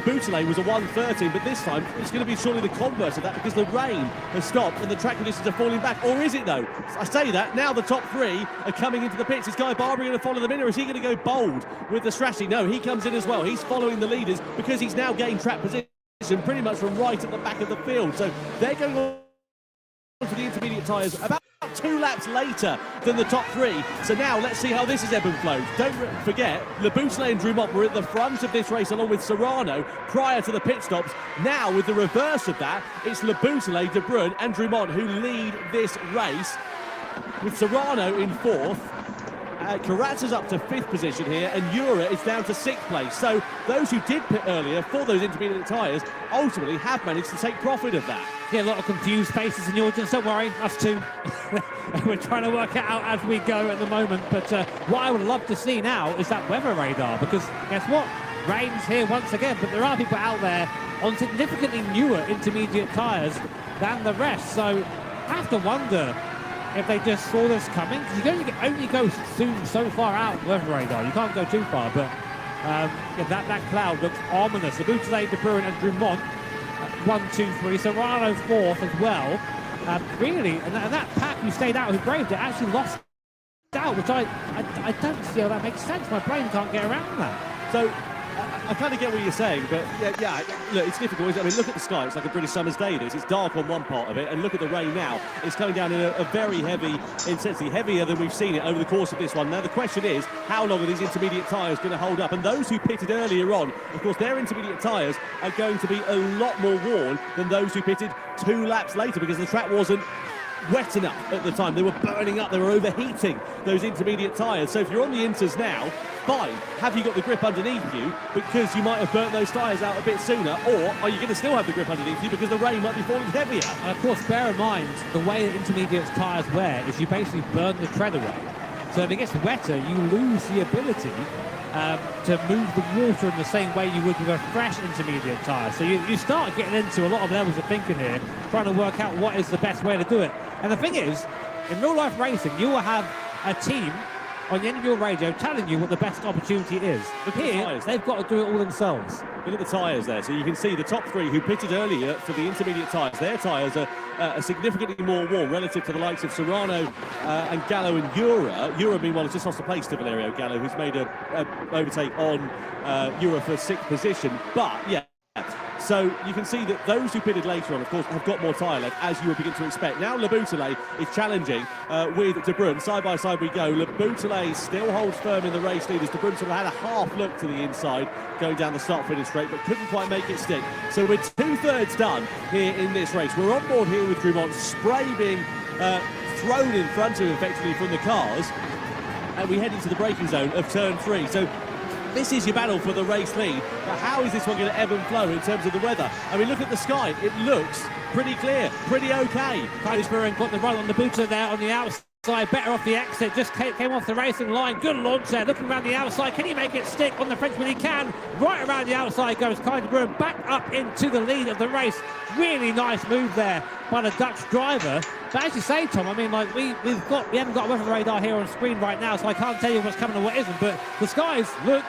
Bouteille was a 1:13, but this time it's going to be surely the converse of that because the rain has stopped and the track conditions are falling back. Or is it though? I say that, now the top three are coming into the pits. Is Guy Barber going to follow them in, or is he going to go bold with the strategy? No, he comes in as well. He's following the leaders because he's now gained track position pretty much from right at the back of the field. So they're going on for the intermediate tyres about 2 laps later than the top three. So now let's see how this is ebb and flowed. Don't forget, Le Bouteille and Drumont were at the front of this race along with Serrano prior to the pit stops. Now with the reverse of that, it's Le Bouteille, De Bruyne and Drumont who lead this race, with Serrano in 4th. Karatsa's up to 5th position here, and Jura is down to 6th place. So those who did pit earlier for those intermediate tyres ultimately have managed to take profit of that. Yeah, a lot of confused faces in the audience. Don't worry, us too. We're trying to work it out as we go at the moment. But what I would love to see now is that weather radar, because guess what? Rain's here once again, but there are people out there on significantly newer intermediate tyres than the rest. So I have to wonder if they just saw this coming, because you can only go so far out the weather radar. You can't go too far, but yeah, that cloud looks ominous. The Bouteille, De Bruyne and Drumont, 1, 2, 3. Serrano 4th as well. Really, and that pack who stayed out, who braved it, actually lost out, which I don't see how that makes sense. My brain can't get around that. So I kind of get what you're saying, but yeah, look, it's difficult, isn't it? I mean, look at the sky. It's like a British summer's day. It's dark on one part of it, and look at the rain now. It's coming down in a very heavy intensity, heavier than we've seen it over the course of this one. Now, the question is, how long are these intermediate tyres going to hold up? And those who pitted earlier on, of course, their intermediate tyres are going to be a lot more worn than those who pitted 2 laps later, because the track wasn't wet enough at the time. They were burning up, they were overheating those intermediate tyres. So if you're on the inters now, fine, have you got the grip underneath you because you might have burnt those tyres out a bit sooner, or are you going to still have the grip underneath you because the rain might be falling heavier? And of course, bear in mind, the way that intermediate tyres wear is you basically burn the tread away. So if it gets wetter, you lose the ability to move the water in the same way you would with a fresh intermediate tyre. So you start getting into a lot of levels of thinking here, trying to work out what is the best way to do it. And the thing is, in real life racing, you will have a team on the end of your radio telling you what the best opportunity is. But here, they've got to do it all themselves. Look at the tyres there. So you can see the top three who pitted earlier for the intermediate tyres. Their tyres are significantly more warm relative to the likes of Serrano and Gallo and Jura. Jura, meanwhile, has just lost a place to Valerio Gallo, who's made a overtake on Jura for 6th position. But, yeah. So you can see that those who pitted later on, of course, have got more tyre left, as you would begin to expect. Now Le Bouteille is challenging with De Bruyne. Side by side we go. Le Bouteille still holds firm in the race leaders. De Bruyne sort of had a half look to the inside going down the start-finish straight, but couldn't quite make it stick. So we're 2/3 done here in this race. We're on board here with Drumont, spray being thrown in front of him effectively from the cars. And we head into the braking zone of turn 3. So this is your battle for the race lead, but how is this one going to ebb and flow in terms of the weather? I mean, look at the sky. It looks pretty clear, pretty okay. Kaiserberg got the run on the Bouteille there on the outside, better off the exit, just came off the racing line. Good launch there, looking around the outside. Can he make it stick on the Frenchman? He can. Right around the outside goes Kaiserberg, back up into the lead of the race. Really nice move there by the Dutch driver. But as you say, Tom, I mean, like we haven't got a weather radar here on screen right now, so I can't tell you what's coming and what isn't. But the skies look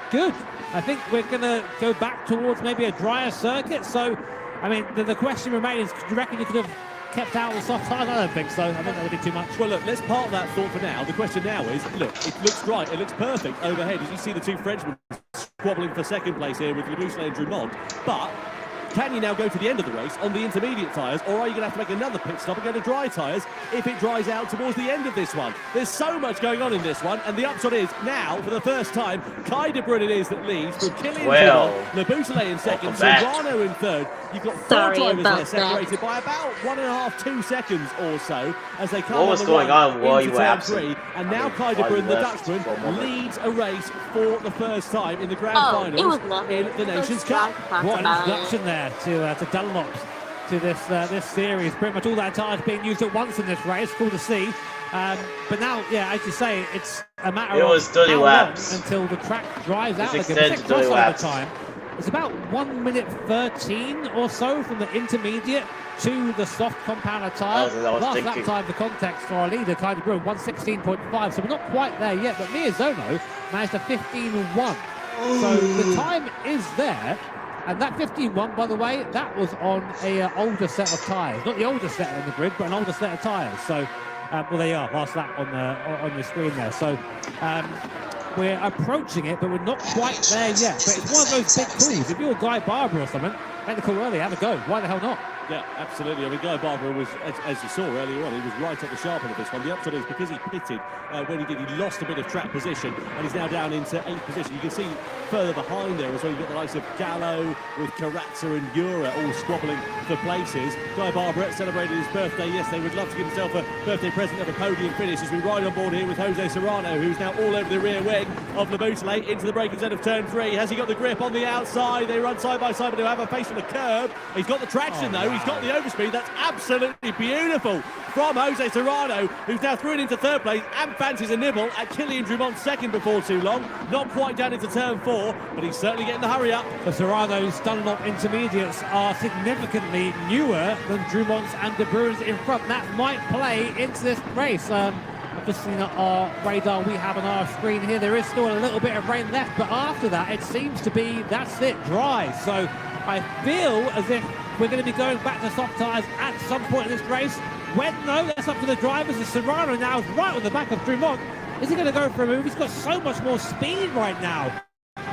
good. I think we're going to go back towards maybe a drier circuit. So, I mean, the question remains, do you reckon you could have kept out the soft tyres? I don't think so. I think that would be too much. Well, look, let's park that thought for now. The question now is, look, it looks right. It looks perfect overhead. As you see the two Frenchmen squabbling for second place here with Le Bouteille and Drumont. But can you now go to the end of the race on the intermediate tyres, or are you going to have to make another pit stop and go to dry tyres if it dries out towards the end of this one? There's so much going on in this one, and the upshot is now, for the first time, Kai De Bruyne it is that leads from Killian Le Bouteille in second, Serrano in third. You've got 4 drivers there separated by about 1.5, 2 seconds or so as they come on the run into turn 3. And now Kai De Bruyne, the Dutchman, leads a race for the first time in the grand finals in the Nations Cup. What an introduction there to Dunlops, to this series. Pretty much all that tyres being used at once in this race. Cool to see. But now, yeah, as you say, it's a matter of 30 laps until the track dries out again. It's time. It's about 1 minute 13 or so from the intermediate to the soft compounder tyre. Last lap time for context for our leader, Kai De Bruyne, 1:16.5. So we're not quite there yet, but Miyazono managed a 15.1. So the time is there. And that 15-1, by the way, that was on a older set of tyres. Not the oldest set on the grid, but an older set of tyres. So, well, there you are, last lap on the screen there. So, we're approaching it, but we're not quite there yet. But it's one of those big calls. If you're Guy Barber or something, make the call early, have a go. Why the hell not? Yeah, absolutely. I mean, Guy Barber was, as you saw earlier on, he was right at the sharp end of this one. The upside is because he pitted when he did, he lost a bit of track position, and he's now down into 8th position. You can see further behind there as well, you've got the likes of Gallo with Carazza and Ura all squabbling for places. Guy Barber celebrated his birthday yesterday. Would love to give himself a birthday present of a podium finish as we ride on board here with Jose Serrano, who's now all over the rear wing of Laboutelet into the braking zone of turn 3. Has he got the grip on the outside? They run side by side, but he'll have a face on the curb. He's got the traction though. He's got the overspeed. That's absolutely beautiful from Jose Serrano, who's now through it into 3rd place and fancies a nibble at Kylian Drumont's 2nd before too long. Not quite down into turn 4, but he's certainly getting the hurry up. The Serrano's Dunlop intermediates are significantly newer than Drumont's and De Bruyn's in front. That might play into this race. I've just seen our radar we have on our screen here. There is still a little bit of rain left, but after that, it seems to be, that's it, dry. So I feel as if we're going to be going back to soft tyres at some point in this race. When, though, that's up to the drivers. As Serrano now is right on the back of Drumont. Is he going to go for a move? He's got so much more speed right now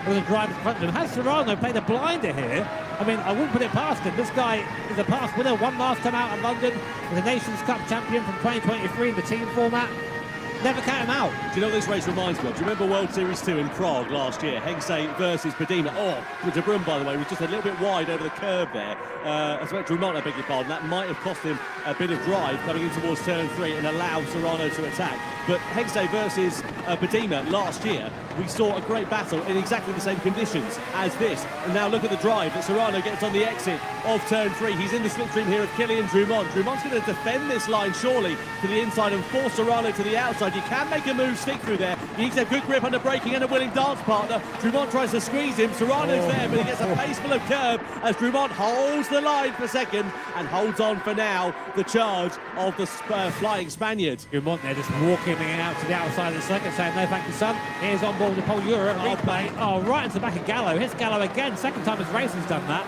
with the drivers in front of him. Has Serrano played a blinder here? I mean, I wouldn't put it past him. This guy is a past winner. One last time out of London. The Nations Cup champion from 2023 in the team format. Never count him out. Do you know what this race reminds me of? Do you remember World Series 2 in Prague last year? Hengse versus Bedima. Oh, De Bruyn, by the way, was just a little bit wide over the curb there. I suppose Drumont, I beg your pardon. That might have cost him a bit of drive coming in towards turn 3 and allowed Serrano to attack. But Hengse versus Bedima last year, we saw a great battle in exactly the same conditions as this. And now look at the drive that Serrano gets on the exit of turn 3. He's in the slipstream here of Kylian Drumont. Drumont's going to defend this line, surely, to the inside and force Serrano to the outside. You can make a move stick through there. He needs to have good grip under braking and a willing dance partner. Drumont tries to squeeze him. Serrano's there, but he gets a pace full of curb as Drumont holds the line for second and holds on for now the charge of the flying Spaniards. Drumont there just walking out to the outside of the circuit saying no thank you son. Here's on board with Paul Ura. Replay. Oh, right into the back of Gallo. Hits Gallo again. Second time his race has done that.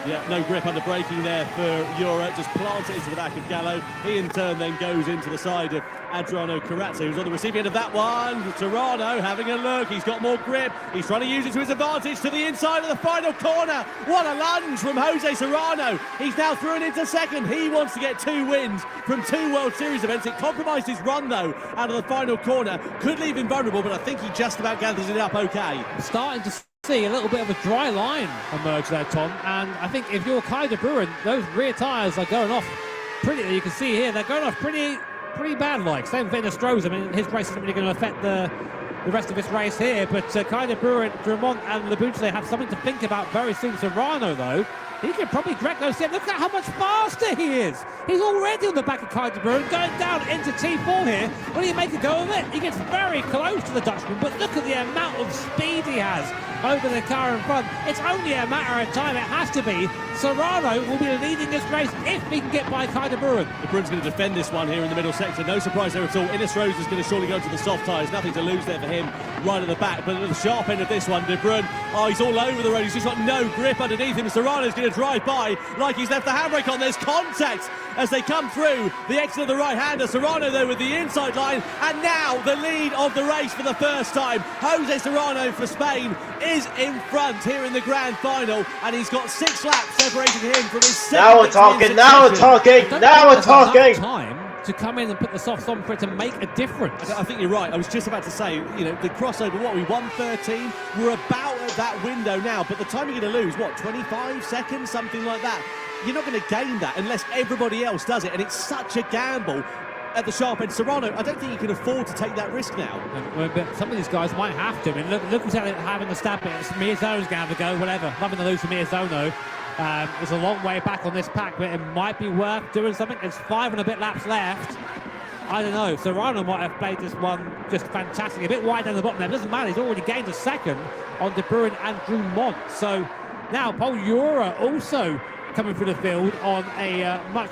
Yeah, no grip under braking there for Ura. Just plants it into the back of Gallo. He in turn then goes into the side of Adriano Carazza, who's on the receiving end of that one. Serrano having a look. He's got more grip. He's trying to use it to his advantage to the inside of the final corner. What a lunge from Jose Serrano. He's now through and into second. He wants to get 2 wins from 2 World Series events. It compromised his run, though, out of the final corner. Could leave him vulnerable, but I think he just about gathers it up okay. Starting to see a little bit of a dry line emerge there, Tom, and I think if you're Kai De Bruyn, those rear tyres are going off pretty, you can see here, they're going off pretty bad like. Same thing as Strohs. I mean, his race isn't really going to affect the rest of this race here, but Kai De Bruyn, Drumont and Laboutelet have something to think about very soon. Serrano, though, he can probably direct those in. Look at how much faster he is. He's already on the back of Kai De Bruyn, going down into T4 here. What do you make a go of it? He gets very close to the Dutchman, but look at the amount of speed he has over the car in front. It's only a matter of time. It has to be. Serrano will be leading this race if he can get by Kai De Bruyn. De Bruyn's going to defend this one here in the middle sector. No surprise there at all. Innes Rose is going to surely go to the soft tyres. Nothing to lose there for him right at the back. But at the sharp end of this one, De Bruyn, oh, he's all over the road. He's just got no grip underneath him. Serrano's going to drive by like he's left the handbrake on. There's contact as they come through the exit of the right-hander. Serrano, though, with the inside line. And now the lead of the race for the first time. Jose Serrano for Spain is in front here in the grand final. And he's got 6 laps separating him from his second. Now we're talking, now we're talking, now we're talking. Time to come in and put the softs on for it to make a difference. I think you're right. I was just about to say, you know, the crossover, what, we 1:13? We're about at that window now, but the time you're going to lose, what, 25 seconds, something like that? You're not going to gain that unless everybody else does it, and it's such a gamble at the sharp end. Serrano, I don't think he can afford to take that risk now. But some of these guys might have to. I mean, look who's having the stab bit. Miazono's going to have to go, whatever. Nothing to lose for Miazono. It's a long way back on this pack, but it might be worth doing something. There's 5 and a bit laps left. I don't know. Serrano might have played this one just fantastic. A bit wide down the bottom there. It doesn't matter. He's already gained a second on De Bruyn and Drumont. So now Paul Ura also coming through the field on a much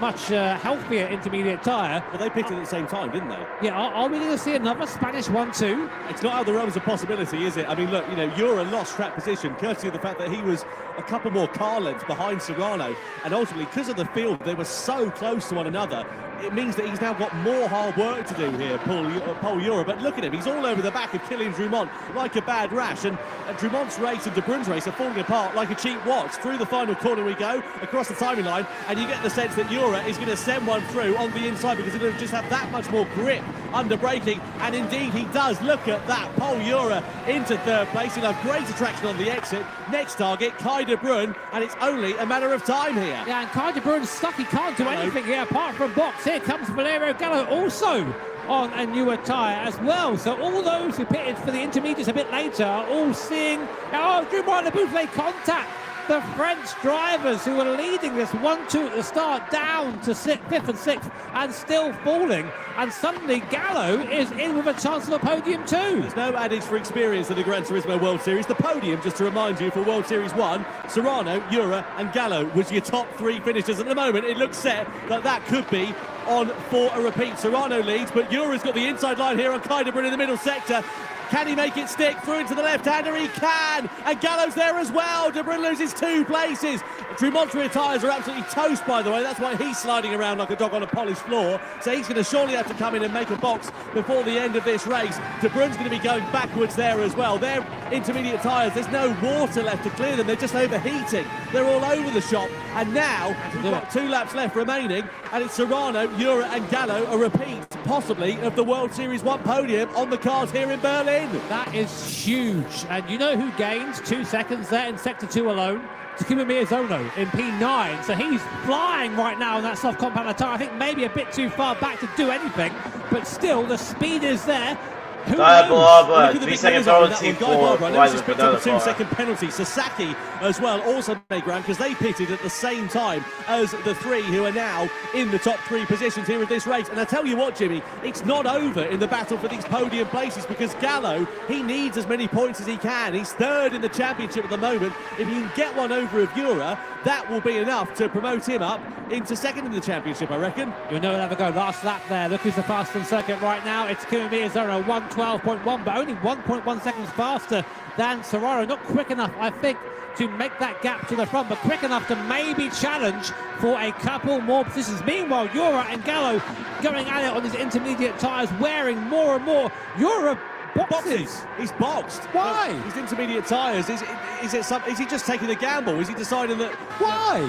much healthier intermediate tyre. Well, they picked it at the same time, didn't they? Yeah, are we going to see another Spanish 1-2? It's not out of the realms of possibility, is it? I mean, look, you know, Jura lost track position courtesy of the fact that he was a couple more car lengths behind Serrano, and ultimately, because of the field, they were so close to one another. It means that he's now got more hard work to do here, Paul Jura. But look at him, he's all over the back of Kylian Drumont like a bad rash. And Drumont's race and De Bruyne's race are falling apart like a cheap watch. Through the final corner we go, across the timing line, and you get the sense that Jura is going to send one through on the inside because he's going to just have that much more grip under braking. And indeed, he does. Look at that. Paul Jura into third place. He'll have great attraction on the exit. Next target, Kai De Bruyne, and it's only a matter of time here. Yeah, and Kai De Bruyne's stuck. He can't do anything here apart from box. Here comes Valerio Gallo also on a newer tyre as well. So all those who pitted for the intermediates a bit later are all seeing, oh, Drumont Boufflet contact. The French drivers who were leading this 1-2 at the start down to 5th and 6th and still falling, and suddenly Gallo is in with a chance of a podium too. There's no adage for experience in the Gran Turismo World Series. The podium, just to remind you, for World Series 1, Serrano, Jura and Gallo was your top 3 finishers. At the moment it looks set that could be on for a repeat. Serrano leads, but Jura's got the inside line here on Kai De Bruyne in the middle sector. Can he make it stick through into the left-hander? He can! And Gallo's there as well. De Bruyne loses 2 places. Drumont's rear tyres are absolutely toast, by the way. That's why he's sliding around like a dog on a polished floor. So he's going to surely have to come in and make a box before the end of this race. De Bruyne's going to be going backwards there as well. They're intermediate tyres. There's no water left to clear them. They're just overheating. They're all over the shop. And now we've got 2 laps left remaining. And it's Serrano, Jura and Gallo, a repeat, possibly, of the World Series 1 podium on the cards here in Berlin. That is huge. And you know who gains 2 seconds there in Sector 2 alone? Takuma Miyazono in P9. So he's flying right now on that soft compound tyre. I think maybe a bit too far back to do anything, but still the speed is there. Guy Barber, 3 second penalty for Rise picked up a 2-second penalty. Sasaki as well also made ground because they pitted at the same time as the 3 who are now in the top 3 positions here of this race. And I tell you what, Jimmy, it's not over in the battle for these podium places because Gallo, he needs as many points as he can. He's 3rd in the championship at the moment. If he can get one over of Jura, that will be enough to promote him up into 2nd in the championship, I reckon. You'll know have a go. Last lap there. Look who's the fastest on circuit right now. It's Takuma Miyazono, 1:12.1, but only 1.1 seconds faster than Serrano. Not quick enough, I think, to make that gap to the front, but quick enough to maybe challenge for a couple more positions. Meanwhile, Jura and Gallo going at it on these intermediate tyres, wearing more and more. Jura boxes. He's boxed. Why? His intermediate tyres. Is he just taking a gamble? Is he deciding that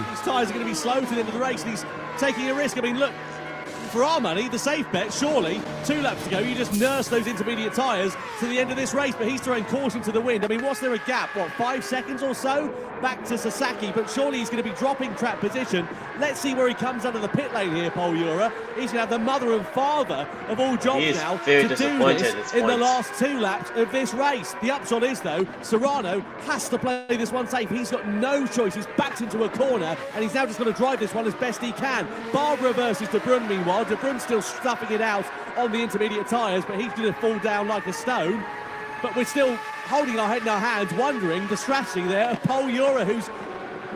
his tyres are going to be slow to the end of the race and he's taking a risk? I mean, look, for our money, the safe bet, surely, 2 laps to go, you just nurse those intermediate tyres to the end of this race, but he's throwing caution to the wind. I mean, what's there a gap? What, 5 seconds or so? Back to Sasaki, but surely he's going to be dropping track position. Let's see where he comes out of the pit lane here, Paul Jura. He's going to have the mother and father of all jobs now to do this in the last 2 laps of this race. The upshot is, though, Serrano has to play this one safe. He's got no choice. He's backed into a corner, and he's now just got to drive this one as best he can. Barbara versus De Bruyne, meanwhile. De Bruyne's still stuffing it out on the intermediate tyres, but he's going to fall down like a stone. But we're still holding our head in our hands, wondering the strategy there of Paul Jura, who's,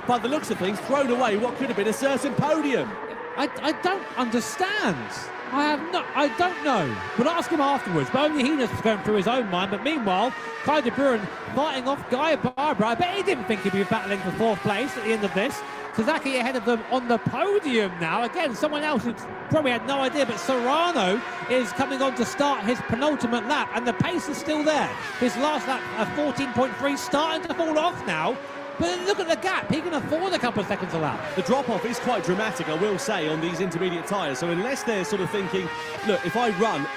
by the looks of things, thrown away what could have been a certain podium. I don't understand. I don't know. We'll ask him afterwards, but only he knows what's going through his own mind. But meanwhile, Kai De Bruyne fighting off Guy Barbara. I bet he didn't think he'd be battling for 4th place at the end of this. Sasaki ahead of them on the podium now. Again, someone else who probably had no idea, but Serrano is coming on to start his penultimate lap, and the pace is still there. His last lap, 14.3, starting to fall off now. But look at the gap. He can afford a couple of seconds a lap. The drop-off is quite dramatic, I will say, on these intermediate tyres. So unless they're sort of thinking, look, if I run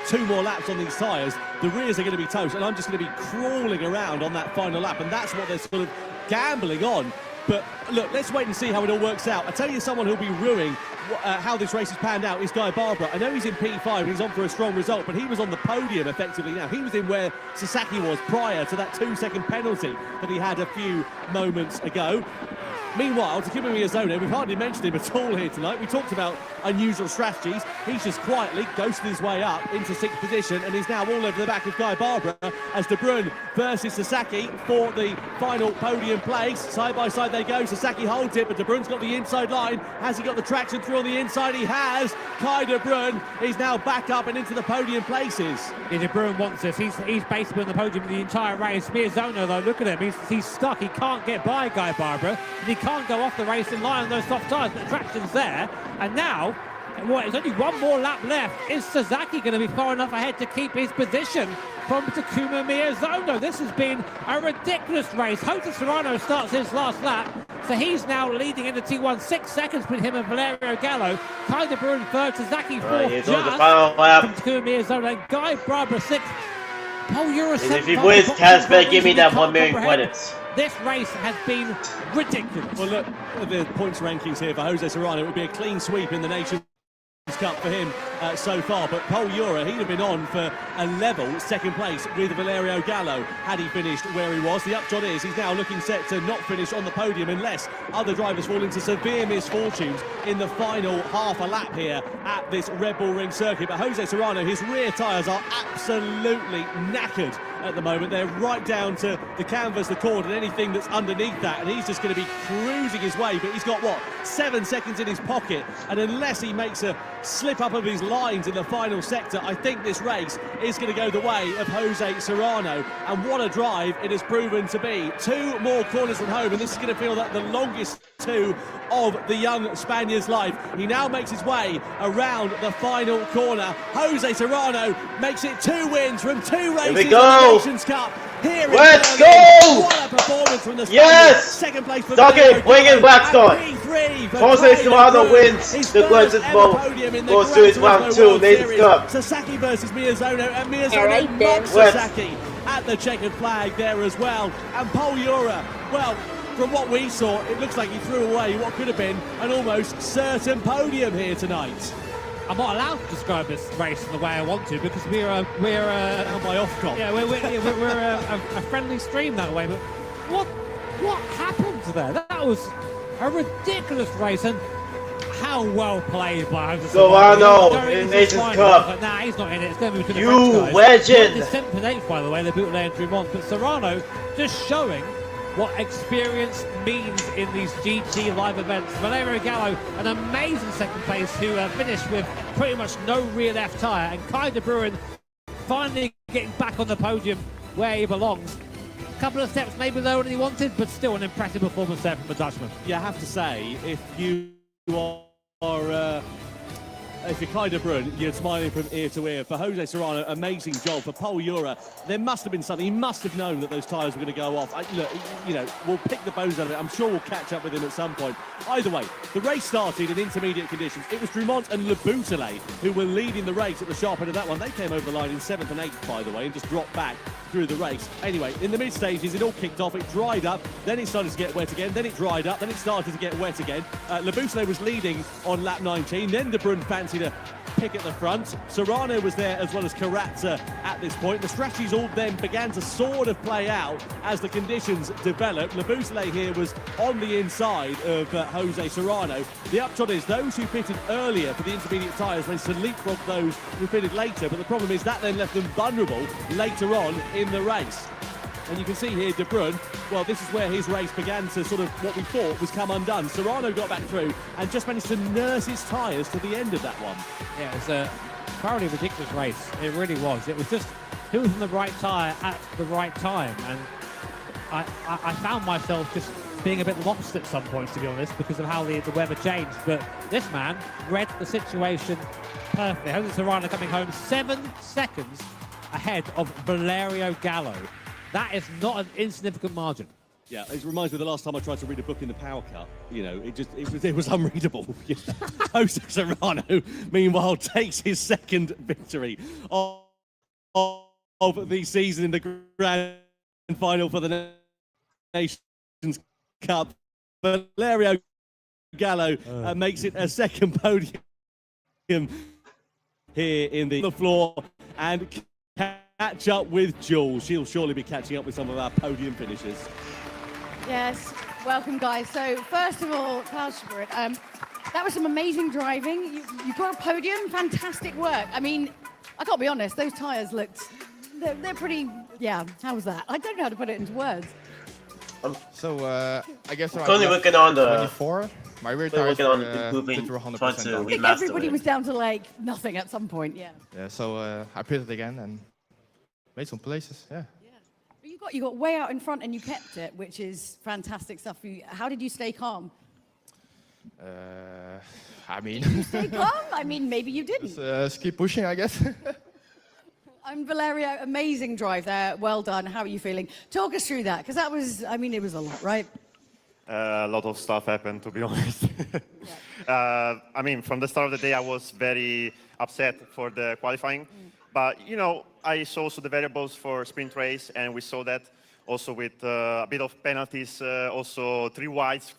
2 more laps on these tyres, the rears are going to be toast, and I'm just going to be crawling around on that final lap, and that's what they're sort of gambling on. But look, let's wait and see how it all works out. I tell you, someone who'll be ruining how this race has panned out is Guy Barbara. I know he's in P5 and he's on for a strong result, but he was on the podium effectively now. He was in where Sasaki was prior to that 2-second penalty that he had a few moments ago. Meanwhile, Takuma Miyazono, we've hardly mentioned him at all here tonight. We talked about unusual strategies. He's just quietly ghosted his way up into 6th position and is now all over the back of Guy Barbara as De Bruyne versus Sasaki for the final podium place. Side by side they go. Sasaki holds it, but De Bruyne's got the inside line. Has he got the traction through on the inside? He has. Kai De Bruyne is now back up and into the podium places. Yeah, De Bruyne wants this. He's basically on the podium the entire race. Miyazono, though, look at him. He's stuck. He can't get by Guy Barbara, and he can't go off the race in line on those soft tyres. But the traction's there, and now, there's only one more lap left. Is Sasaki going to be far enough ahead to keep his position from Takuma Miyazono? This has been a ridiculous race. Jose Serrano starts his last lap, so he's now leading into T1, 6 seconds between him and Valerio Gallo. Kai De Bruyne third, Sasaki fourth, he's just on the final lap. from Takuma Miyazono, and Guy Barbara sixth. Paul, you're a If he wins, Casper, give me that 1 million credits. This race has been ridiculous. Well, look at the points rankings here for Jose Serrano. It would be a clean sweep in the Nations Cup for him so far, but Paul Ura, he'd have been on for a level second place with Valerio Gallo had he finished where he was. The upshot is he's now looking set to not finish on the podium unless other drivers fall into severe misfortunes in the final half a lap here at this Red Bull Ring circuit. But Jose Serrano, his rear tyres are absolutely knackered at the moment. They're right down to the canvas, the cord, and anything that's underneath that, and he's just going to be cruising his way. But he's got, what, 7 seconds in his pocket, and unless he makes a slip up of his lines in the final sector, I think this race is going to go the way of Jose Serrano. And what a drive it has proven to be. 2 more corners from home, and this is going to feel like the longest 2 of the young Spaniard's life. He now makes his way around the final corner. Jose Serrano makes it 2 wins from 2 races in the Nations Cup. Here Let's go! What a performance from the Spaniard. Yes! Second place for Doggy, bring in Blackstone. Jose Serrano wins the Gran Turismo goes to his round 2 Nations Cup. Sasaki versus Miyazono, and Miyazono knocks Sasaki at the checkered flag there as well. And Paul Ura, well, from what we saw, it looks like he threw away what could have been an almost certain podium here tonight. I'm not allowed to describe this race in the way I want to because we're on my off cop. Yeah, we're a friendly stream that way. But what happened there? That was a ridiculous race, and how well played by Jose Serrano in Nations Cup. But nah, he's not in it. It's going to be between You the French guys. legend. It's 7th and 8th, by the way. They built there in Drummond, but Serrano just showing what experience means in these GT live events. Valerio Gallo, an amazing second place, who finished with pretty much no rear left tyre, and Kai De Bruyne finally getting back on the podium where he belongs. A couple of steps maybe lower than he wanted, but still an impressive performance there from the Dutchman. You have to say, if you are if you're Kai De Bruyne, you're smiling from ear to ear. For Jose Serrano, amazing job. For Paul Ura, there must have been something. He must have known that those tyres were going to go off. Look, you know, we'll pick the bones out of it. I'm sure we'll catch up with him at some point. Either way, the race started in intermediate conditions. It was Drummond and Le Boutelet who were leading the race at the sharp end of that one. They came over the line in 7th and 8th, by the way, and just dropped back through the race. Anyway, in the mid stages, it all kicked off. It dried up, then it started to get wet again, then it dried up, then it started to get wet again. Le Boutelet was leading on lap 19, then De Bruyne fancied a pick at the front. Serrano was there as well as Carazza at this point. The strategies all then began to sort of play out as the conditions developed. Le Boutelet here was on the inside of Jose Serrano. The upshot is those who pitted earlier for the intermediate tyres managed to leapfrog those who pitted later, but the problem is that then left them vulnerable later on in the race. And you can see here De Bruyne, well, this is where his race began to sort of what we thought was come undone. Serrano got back through and just managed to nurse his tyres to the end of that one. Yeah, it was a thoroughly ridiculous race. It really was. It was just who was on the right tyre at the right time. And I found myself just being a bit lost at some points, to be honest, because of how the weather changed. But this man read the situation perfectly. Jose Serrano coming home 7 seconds ahead of Valerio Gallo. That is not an insignificant margin. Yeah, it reminds me of the last time I tried to read a book in the Power Cup. You know, it was unreadable. Jose Serrano, meanwhile, takes his second victory of the season in the grand final for the Nations Cup. Valerio Gallo makes it a second podium here in the floor and catch up with Jules. She'll surely be catching up with some of our podium finishers. Yes, Welcome, guys. So, first of all, Klaus Schubert, that was some amazing driving. You got a podium, fantastic work. I mean, I gotta be honest, those tyres looked, they're pretty, yeah, how was that? I don't know how to put it into words. So I guess around Currently working on the 24. My rear Currently tires working on were, improving, were 100% trying to down. I think remaster everybody it. was down to like nothing at some point, yeah. Yeah, so I pitted again and made some places. Yeah. But you got way out in front and you kept it, which is fantastic stuff for you. How did you stay calm? I mean, Stay calm? I mean, maybe you didn't. just keep pushing, I guess. I'm Valerio. Amazing drive there. Well done. How are you feeling? Talk us through that, because that was, I mean, it was a lot, right? A lot of stuff happened, to be honest. I mean, from the start of the day, I was very upset for the qualifying. But, you know, I saw also the variables for sprint race, and we saw that also with a bit of penalties, also 3 wides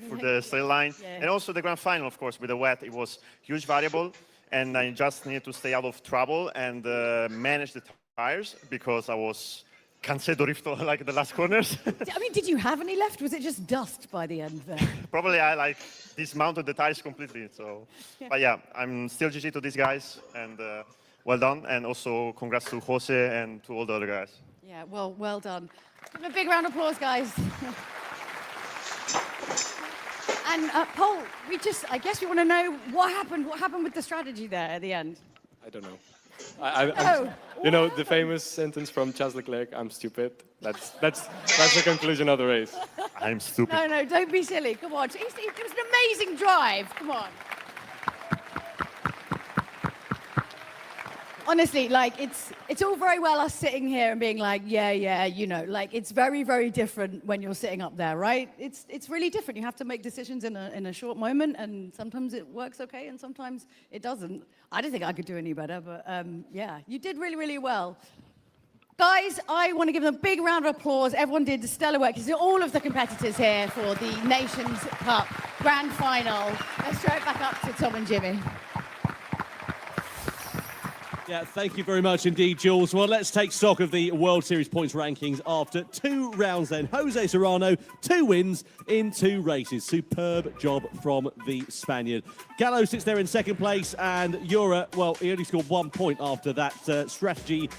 for the straight line. Yeah. And also the grand final, of course, with the wet, it was huge variable. And I just needed to stay out of trouble and manage the tires because I was cancedo rifto like the last corners. I mean, did you have any left? Was it just dust by the end there? Probably I like dismounted the tires completely. So, but yeah, I'm still GG to these guys and well done. And also congrats to Jose and to all the other guys. Yeah, well done. Give them a big round of applause, guys. And Paul, I guess we want to know what happened with the strategy there at the end. I don't know. You know, the famous sentence from Charles Leclerc, I'm stupid. That's the conclusion of the race. I'm stupid. No, don't be silly. Come on. It was an amazing drive. Come on. Honestly, like, it's all very well us sitting here and being like, yeah, you know, like, it's very, very different when you're sitting up there, right? It's really different. You have to make decisions in a short moment, and sometimes it works okay, and sometimes it doesn't. I don't think I could do any better, but yeah, you did really, really well. Guys, I want to give them a big round of applause. Everyone did stellar work. These are all of the competitors here for the Nations Cup Grand Final. Let's throw it back up to Tom and Jimmy. Yeah, thank you very much indeed, Jules. Well, let's take stock of the World Series points rankings after 2 rounds then. Jose Serrano, 2 wins in 2 races. Superb job from the Spaniard. Gallo sits there in second place, and Jura, well, he only scored 1 point after that strategy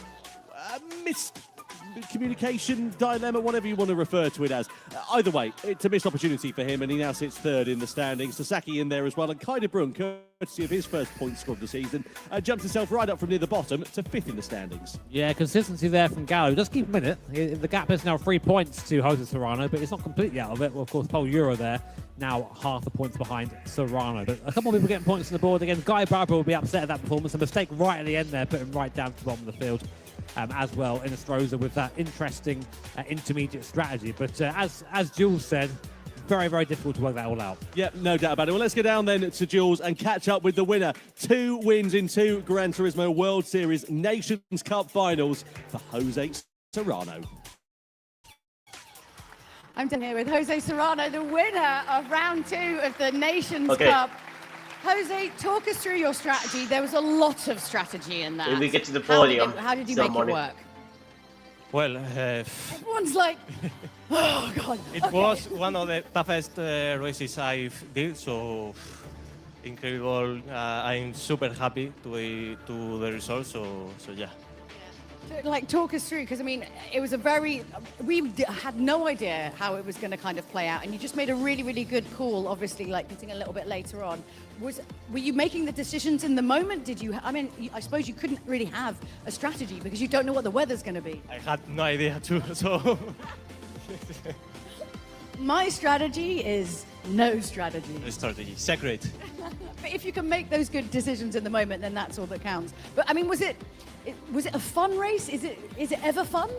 miscommunication dilemma, whatever you want to refer to it as. Either way, it's a missed opportunity for him, and he now sits 3rd in the standings. Sasaki in there as well, and Kai de Bruyne, courtesy of his first point score of the season, jumps himself right up from near the bottom to 5th in the standings. Yeah, consistency there from Gallo. Just keep a minute. The gap is now 3 points to Jose Serrano, but it's not completely out of it. Well, of course, Paul Euro there, now half a point behind Serrano. But a couple of people getting points on the board again. Guy Barber will be upset at that performance. A mistake right at the end there, put him right down to the bottom of the field. As well in Estrosa with that interesting intermediate strategy. But as Jules said, very, very difficult to work that all out. Yep, no doubt about it. Well, let's go down then to Jules and catch up with the winner. 2 wins in 2 Gran Turismo World Series Nations Cup finals for Jose Serrano. I'm down here with Jose Serrano, the winner of round 2 of the Nations Cup. Jose, talk us through your strategy. There was a lot of strategy in that. When we get to the podium, How did you make it work? Well, Everyone's like, oh, God. it was one of the toughest races I've did, so incredible. I'm super happy to the results, so yeah. Like, talk us through, because I mean, it was we had no idea how it was going to kind of play out, and you just made a really, really good call, obviously, like pitting a little bit later on. Were you making the decisions in the moment? I mean, I suppose you couldn't really have a strategy because you don't know what the weather's going to be. I had no idea too, so. My strategy is no strategy. No strategy, secret. But if you can make those good decisions in the moment, then that's all that counts. But I mean, was it a fun race? Is it ever fun?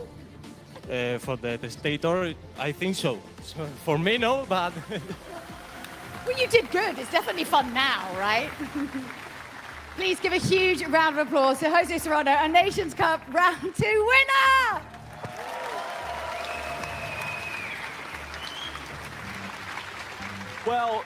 For the testator, I think so. For me, no, but. Well, you did good. It's definitely fun now, right? Please give a huge round of applause to Jose Serrano, a Nations Cup round 2 winner! Well,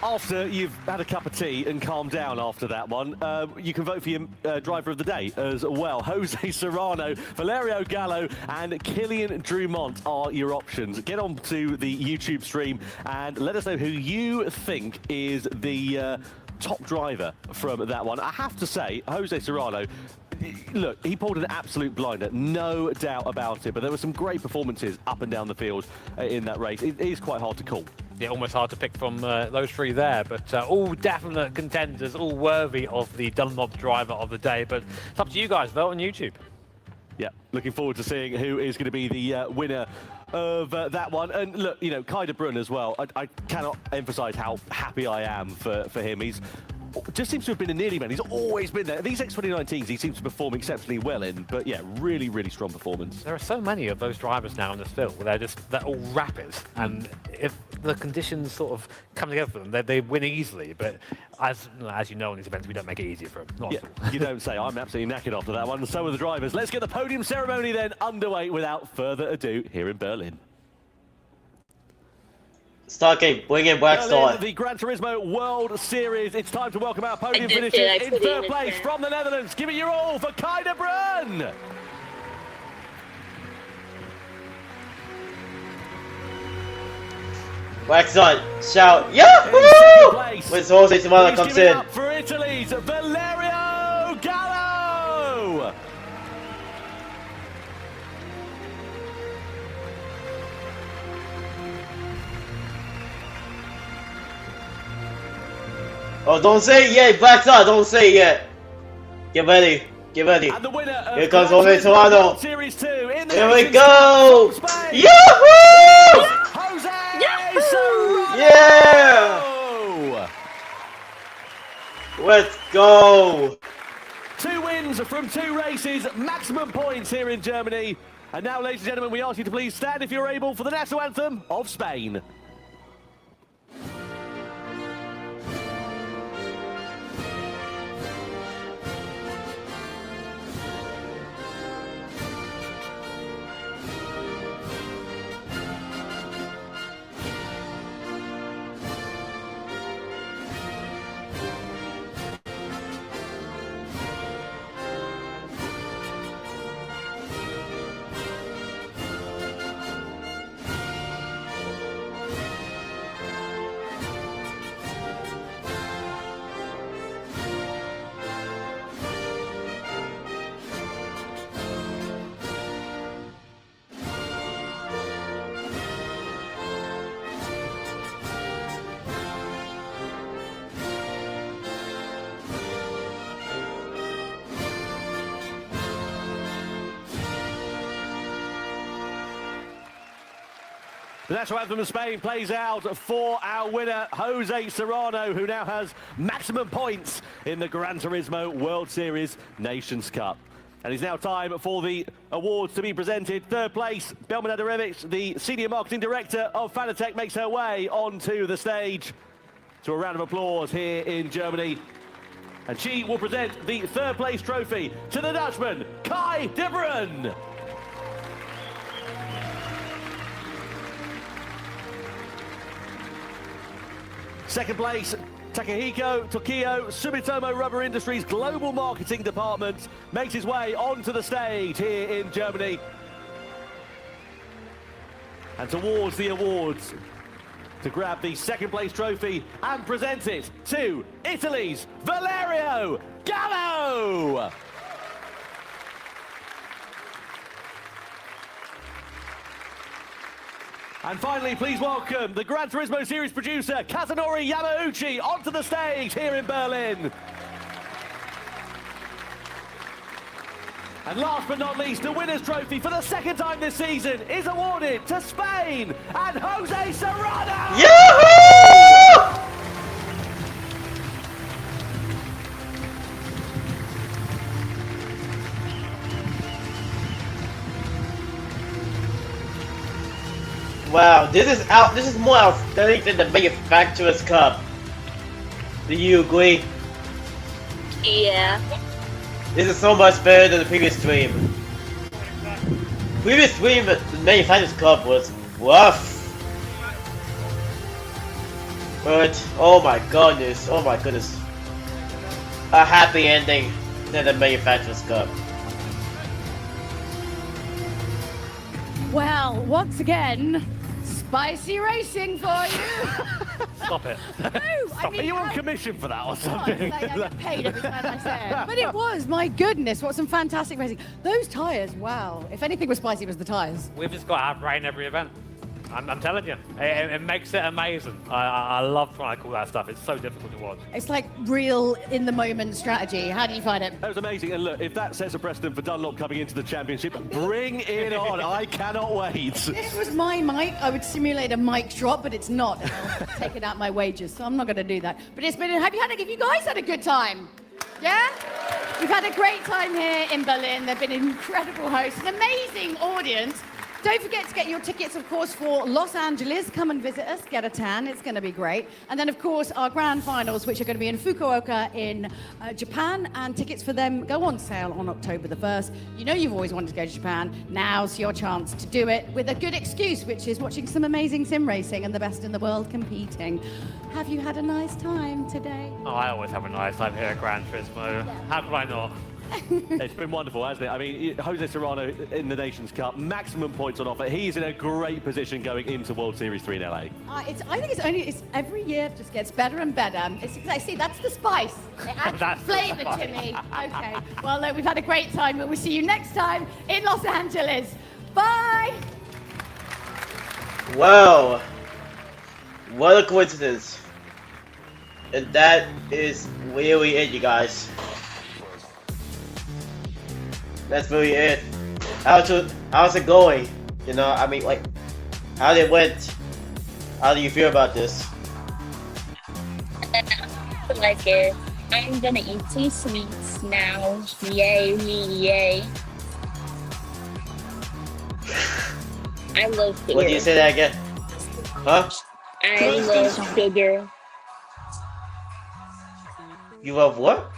after you've had a cup of tea and calmed down after that one, you can vote for your driver of the day as well. Jose Serrano, Valerio Gallo, and Killian Drumont are your options. Get on to the YouTube stream and let us know who you think is the top driver from that one. I have to say, Jose Serrano, look, he pulled an absolute blinder, no doubt about it, but there were some great performances up and down the field in that race. It is quite hard to call. Yeah, almost hard to pick from those three there, but all definite contenders, all worthy of the Dunlop driver of the day. But it's up to you guys, vote on YouTube. Yeah, looking forward to seeing who is going to be the winner of that one. And look, you know, Kai de Bruyne as well. I cannot emphasise how happy I am for him. He's just seems to have been a nearly man. He's always been there. These X2019s he seems to perform exceptionally well in, but yeah, really, really strong performance. There are so many of those drivers now in this field where they're all rapid, and if the conditions sort of come together for them, they win easily. But as you know, in these events, we don't make it easier for them. Not at all. You don't say. I'm absolutely knackered after that one, and so are the drivers. Let's get the podium ceremony then underway without further ado here in Berlin. Start game, bring in Black Star. The Gran Turismo World Series. It's time to welcome our podium finishers in third place from the Netherlands. Give it your all for Kai de Bruyne. Black Star, shout, Yahoo! When Jose Serrano comes in. Up for Italy's Valerio Gallo. Oh, don't say it yet, Black Star, don't say it yet. Get ready, get ready. And the winner Here comes Jose Serrano. Series 2 in the Here we go! Yahoo! Jose Serrano! Yeah! Let's go! 2 wins from 2 races, maximum points here in Germany. And now, ladies and gentlemen, we ask you to please stand if you're able for the national anthem of Spain. The national anthem of Spain plays out for our winner, Jose Serrano, who now has maximum points in the Gran Turismo World Series Nations Cup. And it's now time for the awards to be presented. Third place, Belman Adarevic, the Senior Marketing Director of Fanatec, makes her way onto the stage. To a round of applause here in Germany. And she will present the third place trophy to the Dutchman, Kai de Bruyne. Second place, Takahiko Tokyo, Sumitomo Rubber Industries Global Marketing Department, makes his way onto the stage here in Germany. And towards the awards, to grab the second place trophy and present it to Italy's Valerio Gallo. And finally, please welcome the Gran Turismo Series producer, Kazunori Yamauchi, onto the stage here in Berlin. And last but not least, the winner's trophy for the second time this season is awarded to Spain and Jose Serrano! Yahoo! Wow, this is more outstanding than the Manufacturer's Cup. Do you agree? Yeah. This is so much better than the previous stream. Previous stream, the Manufacturer's Cup was rough. But oh my goodness, a happy ending to the Manufacturers Cup. Well, once again, spicy racing for you. Stop it. No, I mean, Are you on commission for that or something? I get paid every time I say it. But it was, my goodness, what some fantastic racing. Those tyres, wow. If anything was spicy, it was the tyres. We've just got to have rain every event. I'm telling you, it makes it amazing. I love trying to call that stuff. It's so difficult to watch. It's like real in-the-moment strategy. How do you find it? That was amazing. And look, if that sets a precedent for Dunlop coming into the championship, bring it on. I cannot wait. This was my mic. I would simulate a mic drop, but it's not. I'll take it out my wages, so I'm not going to do that. But it's been, have you guys had a good time? Yeah? We've had a great time here in Berlin. They've been incredible hosts, an amazing audience. Don't forget to get your tickets, of course, for Los Angeles. Come and visit us, get a tan. It's going to be great. And then, of course, our grand finals, which are going to be in Fukuoka in Japan. And tickets for them go on sale on October the 1st. You know you've always wanted to go to Japan. Now's your chance to do it with a good excuse, which is watching some amazing sim racing and the best in the world competing. Have you had a nice time today? Oh, I always have a nice time here at Gran Turismo. How could I not? It's been wonderful, hasn't it? I mean, Jose Serrano in the Nations Cup, maximum points on offer. He's in a great position going into World Series 3 in LA. I think it's every year it just gets better and better. See, that's the spice. It adds flavour to me. Okay. Well, look, we've had a great time, but we'll see you next time in Los Angeles. Bye. Wow. What a coincidence. And that is really it, you guys. That's really it. How's it going? You know, I mean, like, how it went? How do you feel about this? I like it. I'm gonna eat some sweets now. Yay, me, yay. I love sugar. What do you say that again? Huh? I love sugar. You love what?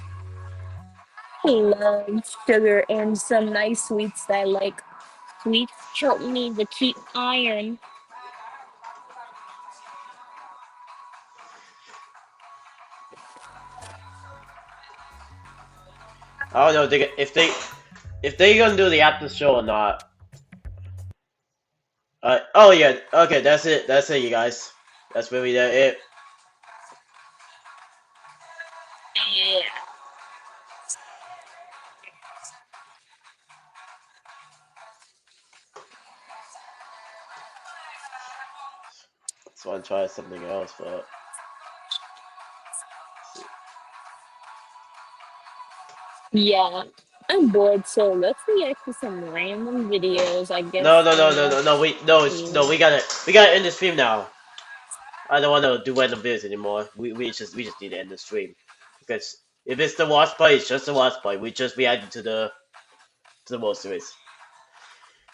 I love sugar and some nice sweets that I like. Sweets help me to keep iron. I don't know if they gonna do the after show or not. Oh yeah, okay, that's it, you guys. That's really it. Yeah. So I'll try something else, but Yeah, I'm bored, so let's react to some random videos, I guess. no, we gotta end the stream now. I don't want to do random videos anymore. We just need to end the stream because if it's the watch party, it's just the watch party. We just reacted to the World Series.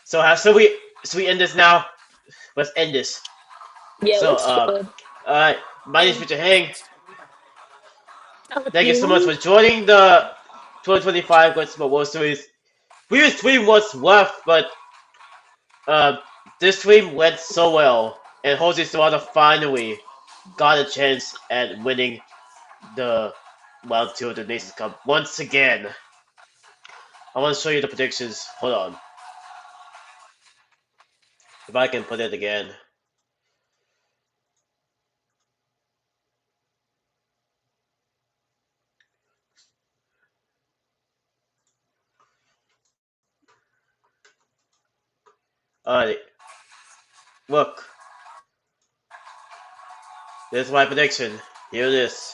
So we end this now. Let's end this. Yeah, So let's go. alright, my name is Mr. Hang. Thank you so much for joining the 2025 Gran Turismo World Series. Previous stream was rough, but this stream went so well, and Jose Serrano finally got a chance at winning the Round 2 of the Nations Cup once again. I want to show you the predictions. Hold on. If I can put it again. Alright. Look. This is my prediction. Here it is.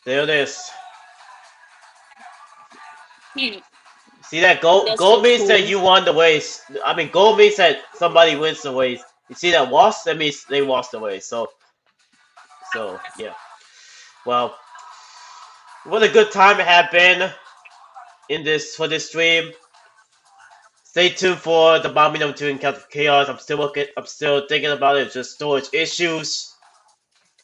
There it is. See that gold? That's Gold so means cool. that you won the race. I mean, gold means that somebody wins the race. You see that lost? That means they lost the race. So yeah. Well, what a good time it had been for this stream. Stay tuned for the Bombing number 2 Encounter of Chaos. I'm still thinking about it. It's just storage issues.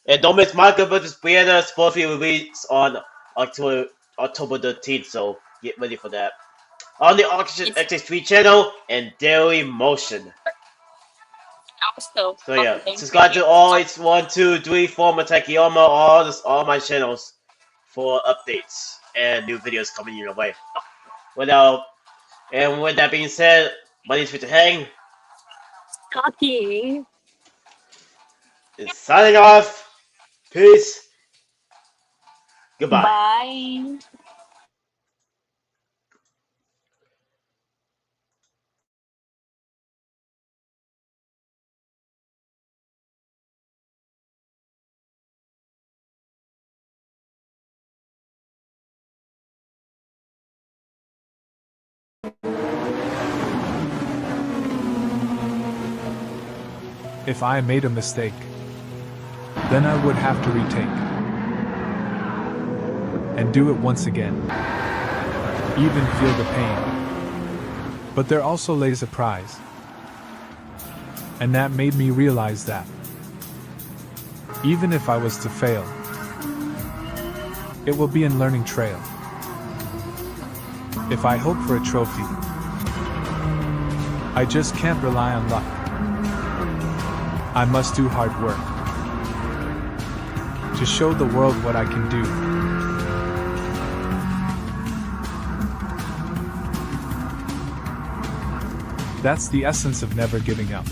And don't miss Marco vs. Brianna. Supposed to be released on October 13th. So get ready for that. On the Auction XX3 channel and Daily Motion. Also, So yeah, subscribe to all. It's 1, 2, 3, 4 Matekiyama, all my channels for updates and new videos coming your way. And with that being said, my name is Mr. Hang. Copying. Is signing off. Peace. Goodbye. Bye. If I made a mistake, then I would have to retake and do it once again. Even feel the pain. But there also lays a prize. And that made me realize that even if I was to fail, it will be a learning trail. If I hope for a trophy, I just can't rely on luck. I must do hard work to show the world what I can do. That's the essence of never giving up.